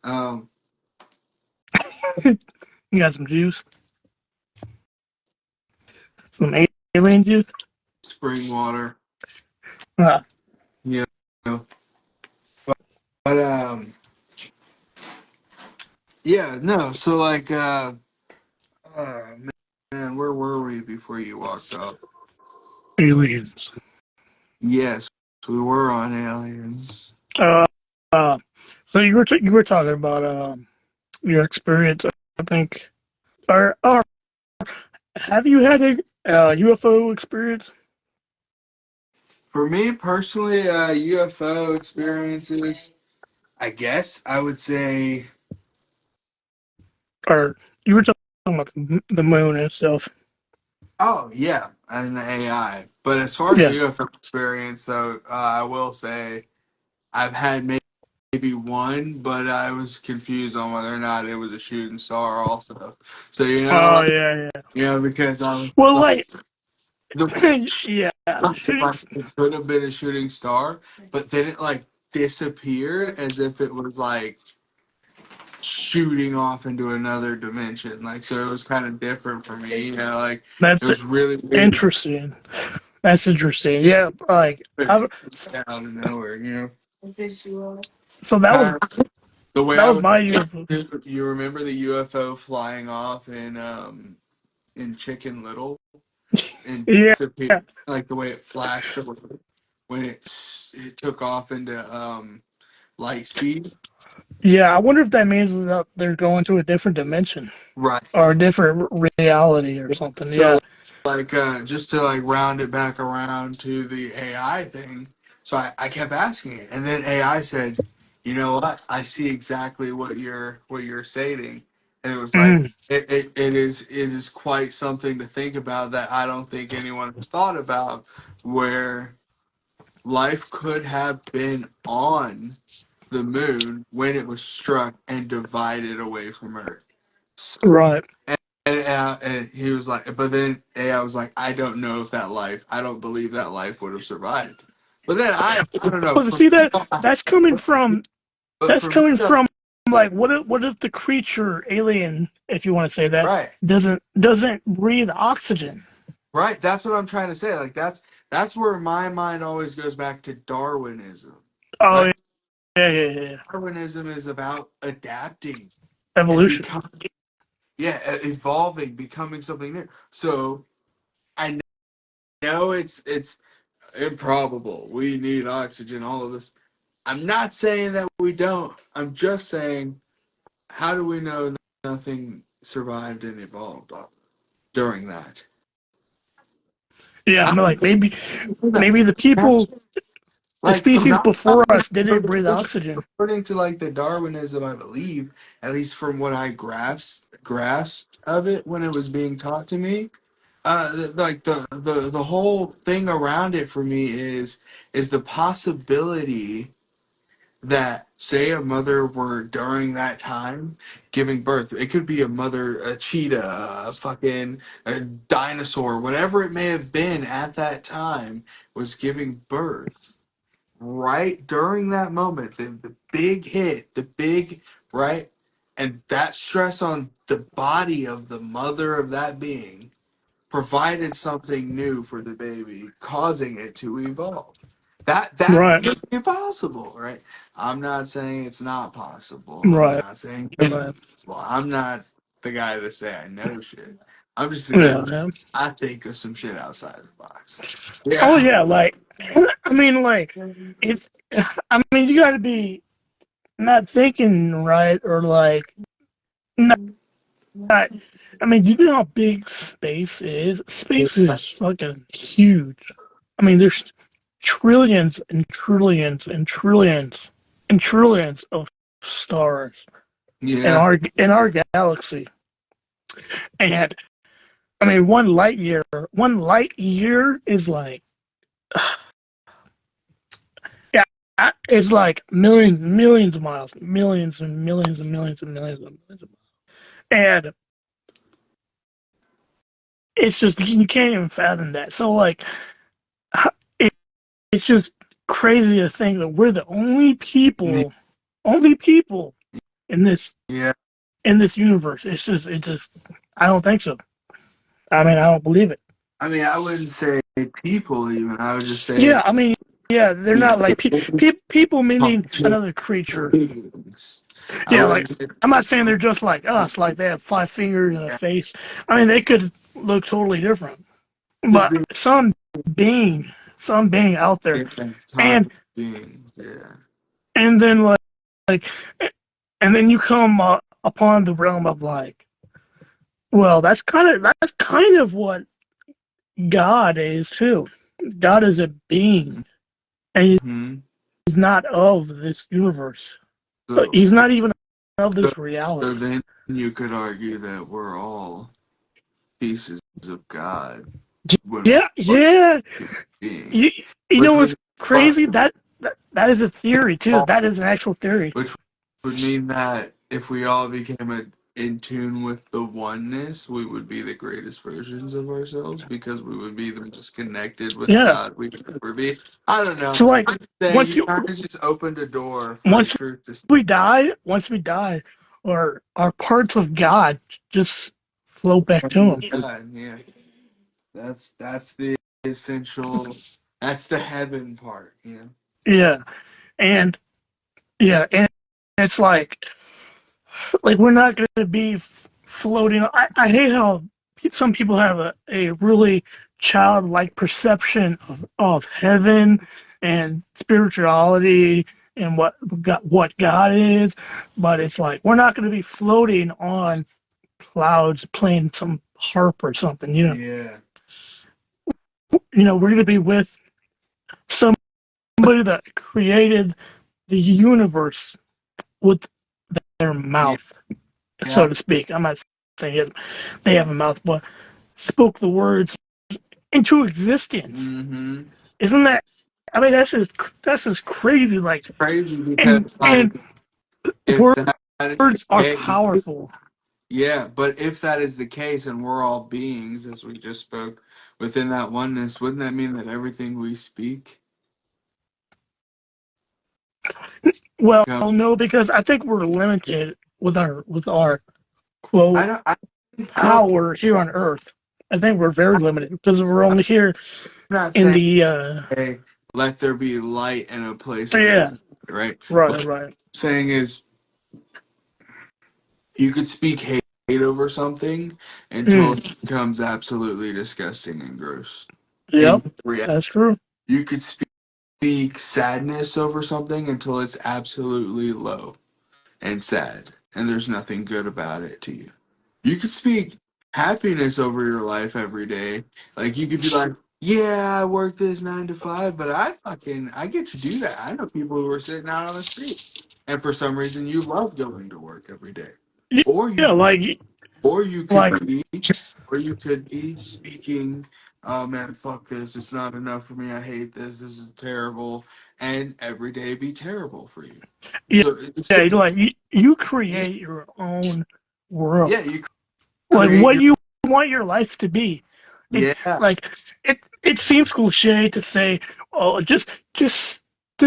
um, You got some juice, some alien juice. spring water. Uh, You know, but yeah, no. So like, man, where were we before you walked up? aliens. Yes, we were on aliens. Uh, uh, so you were talking about your experience, I think. Or have you had a UFO experience? For me personally, UFO experiences. I guess I would say, Or you were talking about the moon and stuff? oh yeah, and the AI. But as far as the Yeah. UFO experience, though, I will say I've had maybe one, but I was confused on whether or not it was a shooting star also. So Oh yeah, yeah. because I was Well, like, like the yeah, it's like shootings. it could have been a shooting star, but then it like disappeared as if it was like shooting off into another dimension. Like so, it was kind of different for me. Like it That's was really weird. interesting. That's interesting. Yeah, like Out of nowhere. so Kind of the way that I was would. my UFO. You remember the UFO flying off in Chicken Little and Yeah, disappeared, like the way it flashed when it took off into light speed. yeah. I wonder if that means that they're going to a different dimension Right. or a different reality or something. So Yeah. like just to like round it back around to the AI thing. So I kept asking it, and then AI said, "You know what? I see exactly what you're stating," and it was like Mm, it is quite something to think about that I don't think anyone has thought about, where life could have been on the moon when it was struck and divided away from Earth. right. And he was like, but then AI was like, I don't know if that life, I don't believe that life would have survived. But then I don't know. But see that that's coming from But that's for me, coming from like what if the creature alien, if you want to say that, right, doesn't breathe oxygen? right. That's what I'm trying to say. Like that's where my mind always goes back to Darwinism. Oh Like yeah. Darwinism is about adapting and Evolution. becoming, yeah, evolving, becoming something new. So I know it's improbable. We need oxygen, all of this. I'm not saying that we don't. I'm just saying, how do we know nothing survived and evolved during that? Yeah, I How mean, do like we know maybe that? the people, the Like from species not before us didn't breathe oxygen. according to like the Darwinism, I believe, at least from what I grasped of it when it was being taught to me, like the whole thing around it for me is the possibility that say a mother were during that time giving birth. It could be a mother, a cheetah, a fucking a dinosaur, whatever it may have been at that time was giving birth. Right during that moment, the big hit, the big right, and that stress on the body of the mother of that being provided something new for the baby, causing it to evolve. That Right, could be possible, right? I'm not saying it's not possible. I'm right, not saying right. it's possible. I'm not the guy to say I know shit. I'm just the guy Yeah, to say yeah. I think of some shit outside the box. Oh Yeah. yeah, like I mean, like if I mean, you got to be not thinking right or like not. I mean, do you know how big space is? Space is fucking huge. I mean, there's trillions and trillions and trillions and trillions of stars Yeah. in our galaxy, and I mean, one light year is like, yeah, it's like millions of miles, millions and millions and millions and millions and millions of miles. And it's just, you can't even fathom that. So, like, it, it's just crazy to think that we're the only people in Yeah. this universe. It just, I don't think so. I mean, I don't believe it. I mean, I wouldn't say people even. I would just say Yeah, I mean, yeah, they're not like people meaning intelligent another creature. beings. I Yeah, like wouldn't say I'm not saying they're just like us, like they have 5 fingers and a yeah, face. I mean, they could look totally different, just but being being, some being out there, and intelligent beings. Yeah. and then like and then you come upon the realm of like, well, that's kind of what God is too. God is a being, and Hmm. he's not of this universe. So, He's not even of so, this so reality. then you could argue that we're all pieces of God when Yeah, we're all yeah. human beings, You, you which know what's would but crazy? That is a theory too. That is an actual theory. which would mean that if we all became in tune with the oneness, we would be the greatest versions of ourselves because we would be the most connected with Yeah. God we could ever be. I don't know. So like, I'm saying once you you kind of just opened a door for the once truth to once we die, or our parts of God just flow back to him. God. Yeah, that's the essential. That's the heaven part. You know. Yeah, and yeah, and it's like we're not going to be floating. I hate how some people have a really childlike perception of heaven and spirituality and what God is, but it's like we're not going to be floating on clouds playing some harp or something. Yeah. We're going to be with somebody that created the universe with their Yeah. mouth, so Yeah. to speak. I'm not saying they have a mouth, but spoke the words into existence. Mm-hmm. Isn't that? I mean, that's just crazy. Like, It's crazy and because like and if that is the words are case, powerful. yeah, but if that is the case and we're all beings, as we just spoke, within that oneness, wouldn't that mean that everything we speak Well, come? no, because I think we're limited with our quote I don't, power here on Earth. I think we're very I'm limited because we're only here not in saying, the hey, let there be light in a place of it, yeah, right? What right, I'm right. saying is you could speak hate over something until Mm, it becomes absolutely disgusting and gross. yep, In reality, that's true. you could speak sadness over something until it's absolutely low and sad, and there's nothing good about it to you. You could speak happiness over your life every day. Like you could be like, "Yeah, I work this 9 to 5, but I get to do that." I know people who are sitting out on the street, and for some reason, you love going to work every day, or Yeah, you like or you could like be, or you could be speaking, "Oh man, fuck this! It's not enough for me. I hate this. This is terrible," and every day be terrible for you. yeah, So it's yeah, just, you yeah, create your own yeah, world. you Like create what your, you want your life to be. It yeah, like it seems cliche to say, oh, just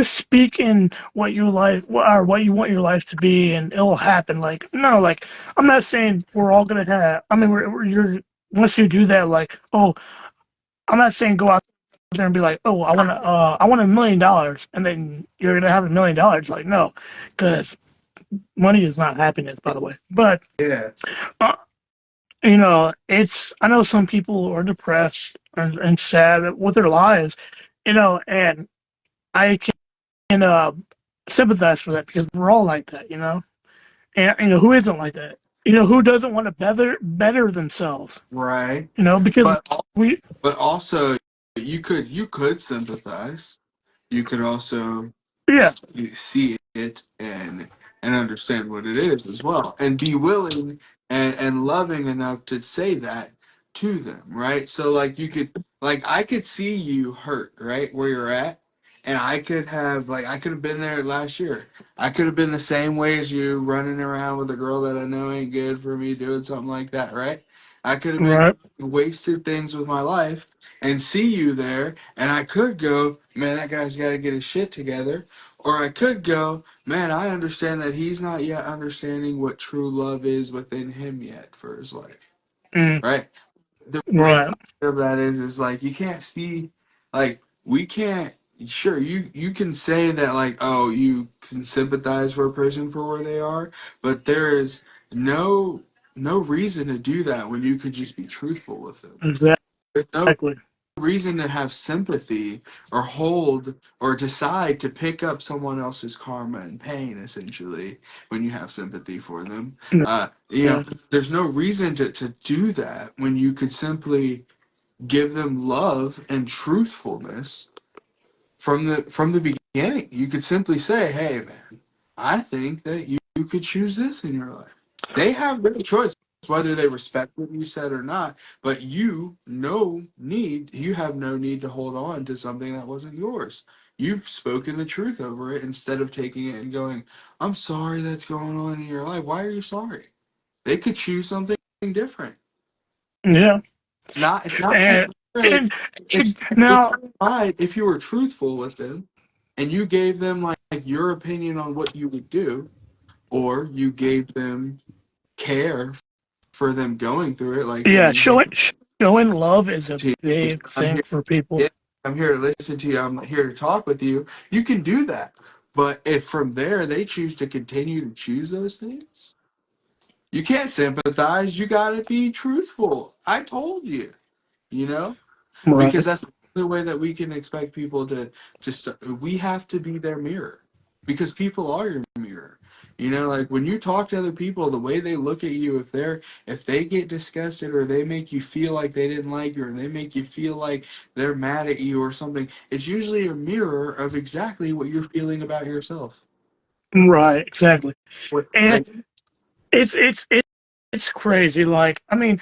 speak in what your life or what you want your life to be, and it'll happen. Like no, like I'm not saying we're all gonna have. I mean, you're once you do that, like oh, I'm not saying go out there and be like, oh, I want $1 million, and then you're gonna have $1 million. Like no, because money is not happiness, by the way. But yeah. uh, I know some people are depressed and sad with their lives, and I can sympathize for that because we're all like that, and who isn't like that? Who doesn't want to better themselves? Right. Because But we, but also you could sympathize. You could also yeah, see it and understand what it is as well, and be willing and loving enough to say that to them, right? So like you could like I could see you hurt, right, where you're at, and I could have been there last year. I could have been the same way as you, running around with a girl that I know ain't good for me, doing something like that, right? I could have been right, wasted things with my life and see you there, and I could go, man, that guy's got to get his shit together. Or I could go, man, I understand that he's not yet understanding what true love is within him yet for his life, mm, right? the Right. reality of that is like you can't see, like we can't. Sure, you can say that like, oh, you can sympathize for a person for where they are, but there is no no reason to do that when you could just be truthful with them. There's no Exactly. reason to have sympathy or hold or decide to pick up someone else's karma and pain essentially when you have sympathy for them. You know, Yeah. there's no reason to do that when you could simply give them love and truthfulness from the beginning. You could simply say, hey man, I think that you could choose this in your life. They have their choice whether they respect what you said or not, but you have no need to hold on to something that wasn't yours. You've spoken the truth over it instead of taking it and going, I'm sorry that's going on in your life. Why are you sorry? They could choose something different. Yeah. Not it's not And necessarily and if if now, you lied, if you were truthful with them and you gave them like your opinion on what you would do, or you gave them care for them going through it, like yeah, saying, "Hey, showing love is a T, big I'm thing here, for people. yeah, I'm here to listen to you. I'm here to talk with you." You can do that, but if from there they choose to continue to choose those things, you can't sympathize. You got to be truthful. I told you, you know. Because Right. that's the only way that we can expect people to just we have to be their mirror because people are your mirror. You know, like when you talk to other people, the way they look at you, if they get disgusted or they make you feel like they didn't like you or they make you feel like they're mad at you or something, it's usually a mirror of exactly what you're feeling about yourself. Right. Exactly. And Like it's crazy. Like, I mean,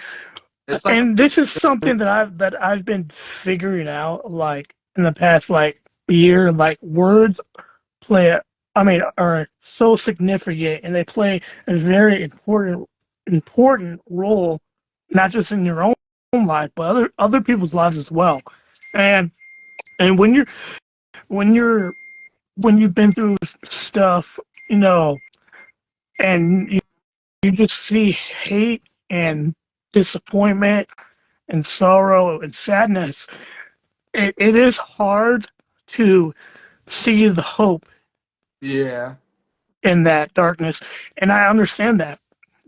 it's like and this is something that I've been figuring out, like in the past like year. Like, words play a, I mean, are so significant, and they play a very important role, not just in your own life, but other people's lives as well. And and when you're when you've been through stuff, you know, and you just see hate and disappointment and sorrow and sadness, it is hard to see the hope yeah. in that darkness. And I understand that.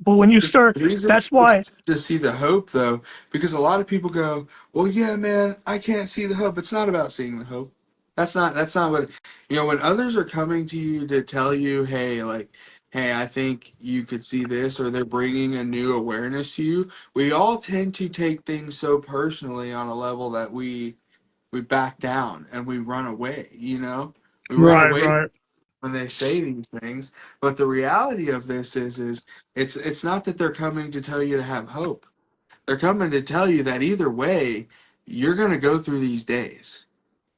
But when you The start, reason that's it's why, to see the hope, though, because a lot of people go, "Well, yeah, man, I can't see the hope." It's not about seeing the hope. That's not what you know. When others are coming to you to tell you, "Hey, like, hey, I think you could see this," or they're bringing a new awareness to you, we all tend to take things so personally on a level that we back down and we run away. You know, we run right, away right. when they say these things. But the reality of this is it's not that they're coming to tell you to have hope. They're coming to tell you that either way, you're going to go through these days.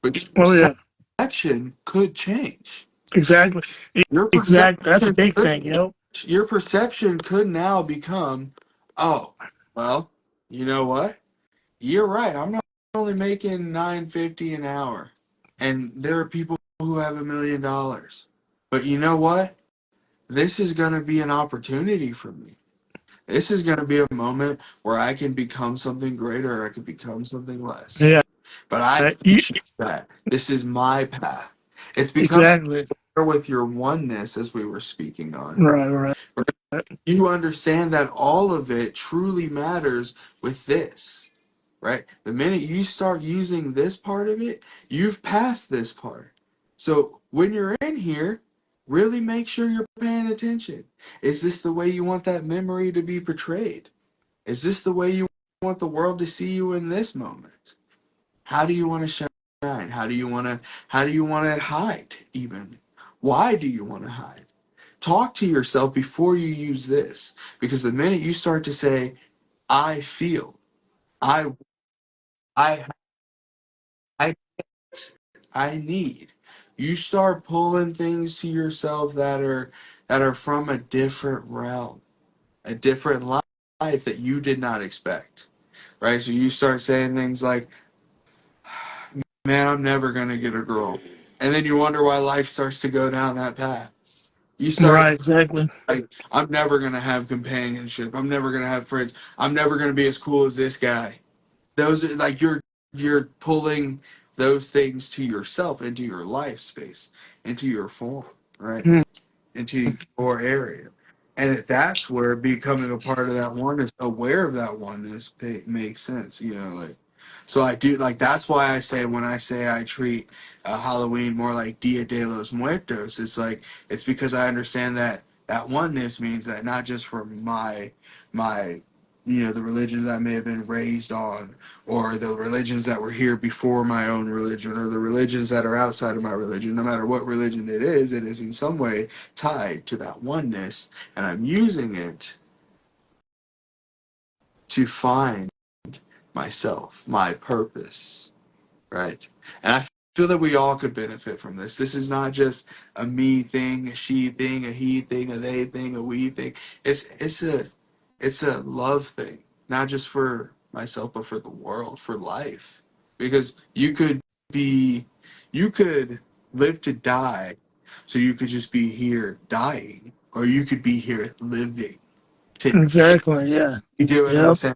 But your Oh, yeah, perception could change. exactly. Your Exactly. That's a perception big could thing, you know? your perception could now become, oh, well, you know what? You're right. I'm not only making 950 an hour, and there are people who have $1 million. But you know what? This is going to be an opportunity for me. This is going to be a moment where I can become something greater or I can become something less. Yeah, But I can you, choose that. This is my path. It's becoming exactly. with your oneness, as we were speaking on. Right, right. You understand that all of it truly matters with this, right? The minute you start using this part of it, you've passed this part. So when you're in here, really make sure you're paying attention. Is this the way you want that memory to be portrayed? Is this the way you want the world to see you in this moment? How do you want to shine? How do you want to hide even? Why do you want to hide? Talk to yourself before you use this because the minute you start to say I feel, I I I I need. You start pulling things to yourself that are from a different realm, a different life that you did not expect. Right? So you start saying things like, "Man, I'm never going to get a girl." And then you wonder why life starts to go down that path. You start Right, saying, exactly. like, "I'm never going to have companionship. I'm never going to have friends. I'm never going to be as cool as this guy." those are like you're pulling those things to yourself, into your life space, into your form, right? Mm, Into your area. And that's where becoming a part of that oneness, aware of that oneness, makes sense. Like, so I do, like, that's why I say, when I say I treat Halloween more like Dia de los Muertos, it's like, it's because I understand that that oneness means that not just for my the religions I may have been raised on, or the religions that were here before my own religion, or the religions that are outside of my religion. No matter what religion it is in some way tied to that oneness, and I'm using it to find myself, my purpose, right? And I feel that we all could benefit from this. This is not just a me thing, a she thing, a he thing, a they thing, a we thing. It's a love thing, not just for myself, but for the world, for life. Because be you could live to die, so you could just be here dying, or you could be here living to. exactly. Yeah. You get what I'm Yep. saying?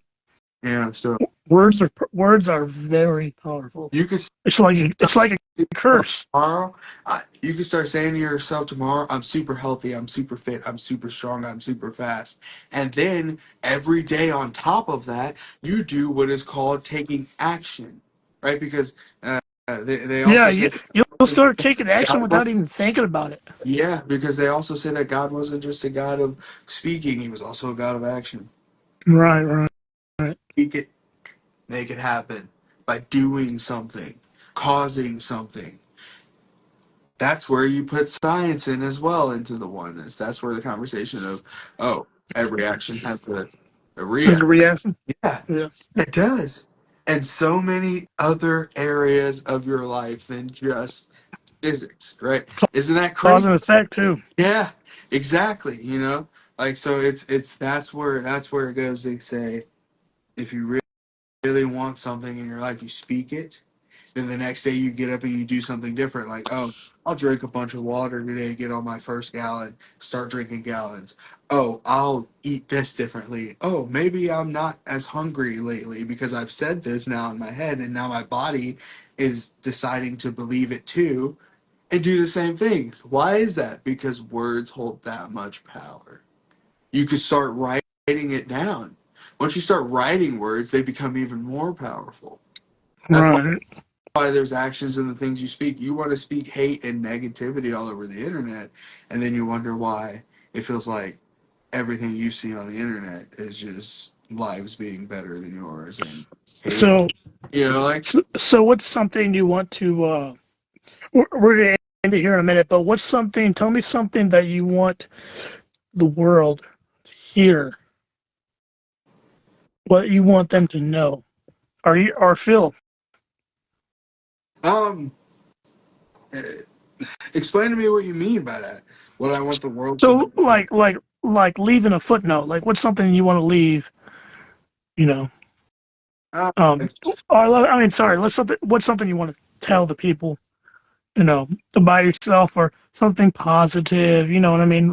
Yeah. So Words are very powerful. you could It's like a curse. tomorrow, you can start saying to yourself tomorrow, I'm super healthy, I'm super fit, I'm super strong, I'm super fast. And then every day on top of that, you do what is called taking action, right? Because they Yeah, also say you'll start taking action God without was, even thinking about it. yeah, because they also say that God wasn't just a God of speaking, he was also a God of action. Right. Right. Right. Speak it, make it happen by doing something, causing something. That's where you put science in as well, into the oneness. That's where the conversation of, oh, every action has a As a reaction. reaction. Yeah, Yeah. it does. And so many other areas of your life than just physics, right? Isn't that Cause crazy? and effect too. Yeah, exactly. Like, so it's that's where it goes to say, if you really want something in your life, you speak it. Then the next day you get up and you do something different. Like, oh, I'll drink a bunch of water today, get on my first gallon, start drinking gallons. Oh, I'll eat this differently. Oh, maybe I'm not as hungry lately because I've said this now in my head, and now my body is deciding to believe it too and do the same things. Why is that? Because words hold that much power. You could start writing it down. Once you start writing words, they become even more powerful. That's Right. why there's actions in the things you speak. You want to speak hate and negativity all over the internet, and then you wonder why it feels like everything you see on the internet is just lives being better than yours and hate. So, Like, so what's something you want to? We're gonna end it here in a minute, but what's something? Tell me something that you want the world to hear. What you want them to know, or feel. um, eh, explain to me what you mean by that. What I want the world to So, know. like leaving a footnote. Like, what's something you want to leave? You know, Uh, um, or I mean, sorry. What's something you want to tell the people? About yourself or something positive. You know what I mean?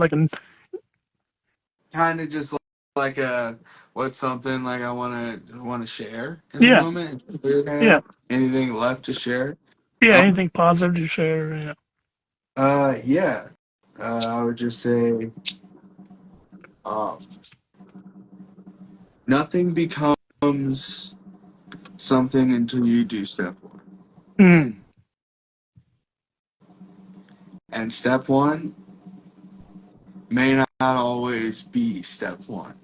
Kind of just like a what's something like I want to share in the Yeah, moment. Really, yeah, anything left to share? yeah. Um, Anything positive to share? yeah. I would just say, um, nothing becomes something until you do step one. Mm, And step one may not always be step one.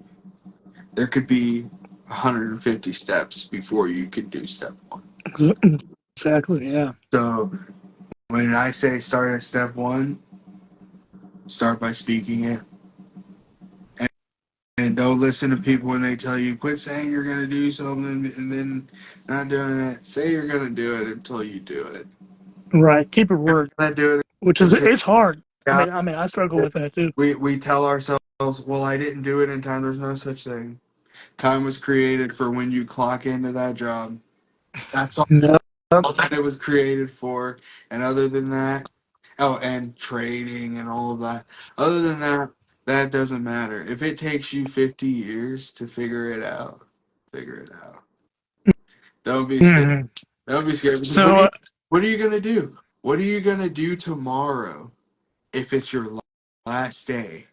There could be 150 steps before you can do step one. exactly. Yeah. So when I say start at step one, start by speaking it. And don't listen to people when they tell you quit saying you're gonna do something and then not doing it. Say you're gonna do it until you do it. Right. Keep your You're word, gonna do it which is until it's hard. you got I struggle it. with that too. We tell ourselves, well, I didn't do it in time. There's no such thing. Time was created for when you clock into that job. That's all No. that it was created for. And other than that, oh, and trading and all of that. Other than that, that doesn't matter. If it takes you 50 years to figure it out, figure it out. Don't be scared. Mhm. Don't be scared because So, what are you gonna do? What are you gonna do tomorrow if it's your last day?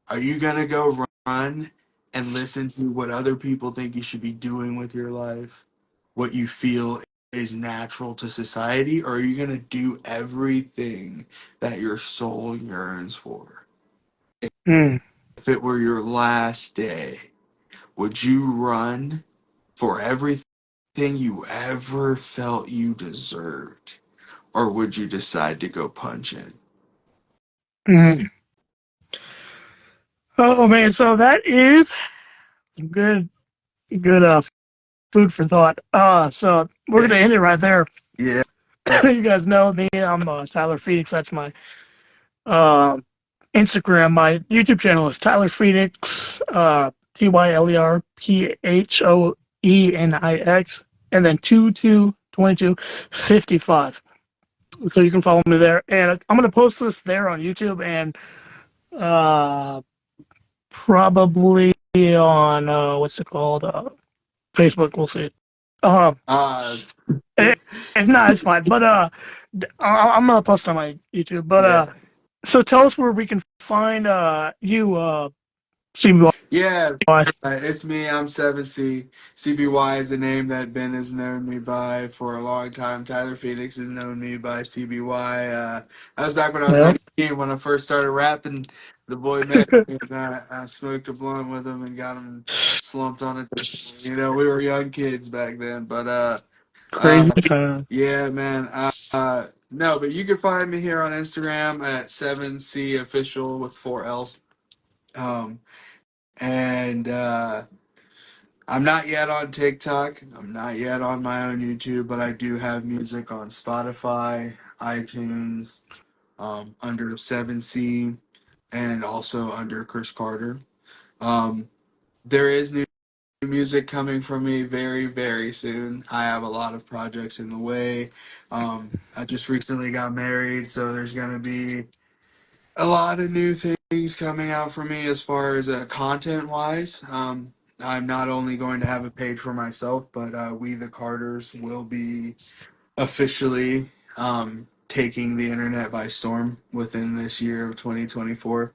Are you gonna go run and listen to what other people think you should be doing with your life? What you feel is natural to society, or are you gonna do everything that your soul yearns for? mm, If it were your last day, would you run for everything you ever felt you deserved? Or would you decide to go punch in? mm. Oh man, so that is some good food for thought. So we're gonna end it right there. Yeah. You guys know me. I'm Tyler Phoenix. That's my uh, Instagram. My YouTube channel is Tyler Phoenix. TYLERPHOENIX, and then 222255. So you can follow me there, and I'm gonna post this there on YouTube and uh, probably on what's it called? Facebook. We'll see. Uh, Uh, it, it's not. It's fine. But I'm gonna post on my YouTube. But yeah. so tell us where we can find you, CBY. Yeah, it's me. I'm 7C. CBY is a name that Ben has known me by for a long time. Tyler Phoenix has known me by CBY. That was back when I was Yeah. 19, when I first started rapping. The boy met me, and I smoked a blunt with him and got him slumped on it. You know, we were young kids back then. But Crazy uh, time. yeah, man. No, but you can find me here on Instagram at 7C official with 4 L's. Um, and I'm not yet on TikTok. I'm not yet on my own YouTube, but I do have music on Spotify, iTunes, under 7C, and also under Chris Carter. There is new music coming from me very, very soon. I have a lot of projects in the way. I just recently got married, so there's going to be a lot of new things coming out for me as far as content wise. I'm not only going to have a page for myself, but we the Carters will be officially taking the internet by storm within this year of 2024.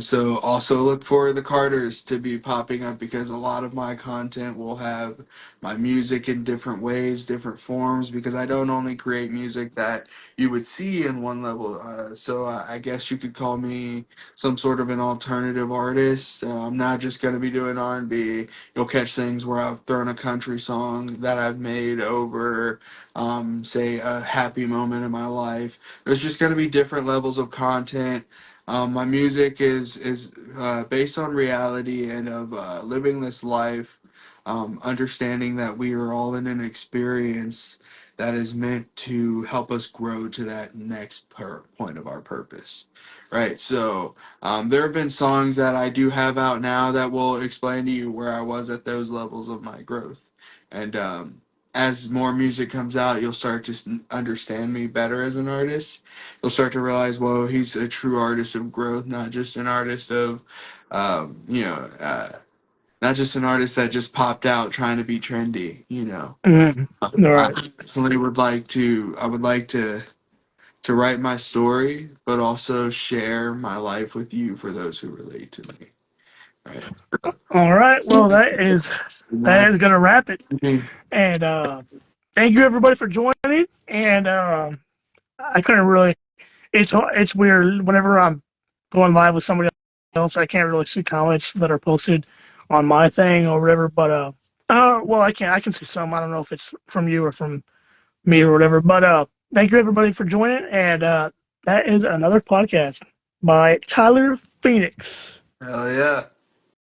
So also look for the Carters to be popping up because a lot of my content will have my music in different ways, different forms, because I don't only create music that you would see in one level. I guess you could call me some sort of an alternative artist. I'm not just going to be doing R&B. You'll catch things where I've thrown a country song that I've made over say a happy moment in my life. There's just going to be different levels of content. My music is based on reality and of living this life, understanding that we are all in an experience that is meant to help us grow to that next point of our purpose. Right, so there have been songs that I do have out now that will explain to you where I was at those levels of my growth. And as more music comes out, you'll start to understand me better as an artist. You'll start to realize, well, he's a true artist of growth, not just an artist of, you know, not just an artist that just popped out trying to be trendy. You know, Mm. All I right. definitely would like to. I would like to write my story, but also share my life with you for those who relate to me. Right. All right. Well, And that is that's gonna wrap it. me. And thank you everybody for joining. And I couldn't really. It's weird whenever I'm going live with somebody else. I can't really see comments that are posted on my thing or whatever. But well, I can see some. I don't know if it's from you or from me or whatever. But thank you everybody for joining. And that is another podcast by Tyler Phoenix. Hell yeah.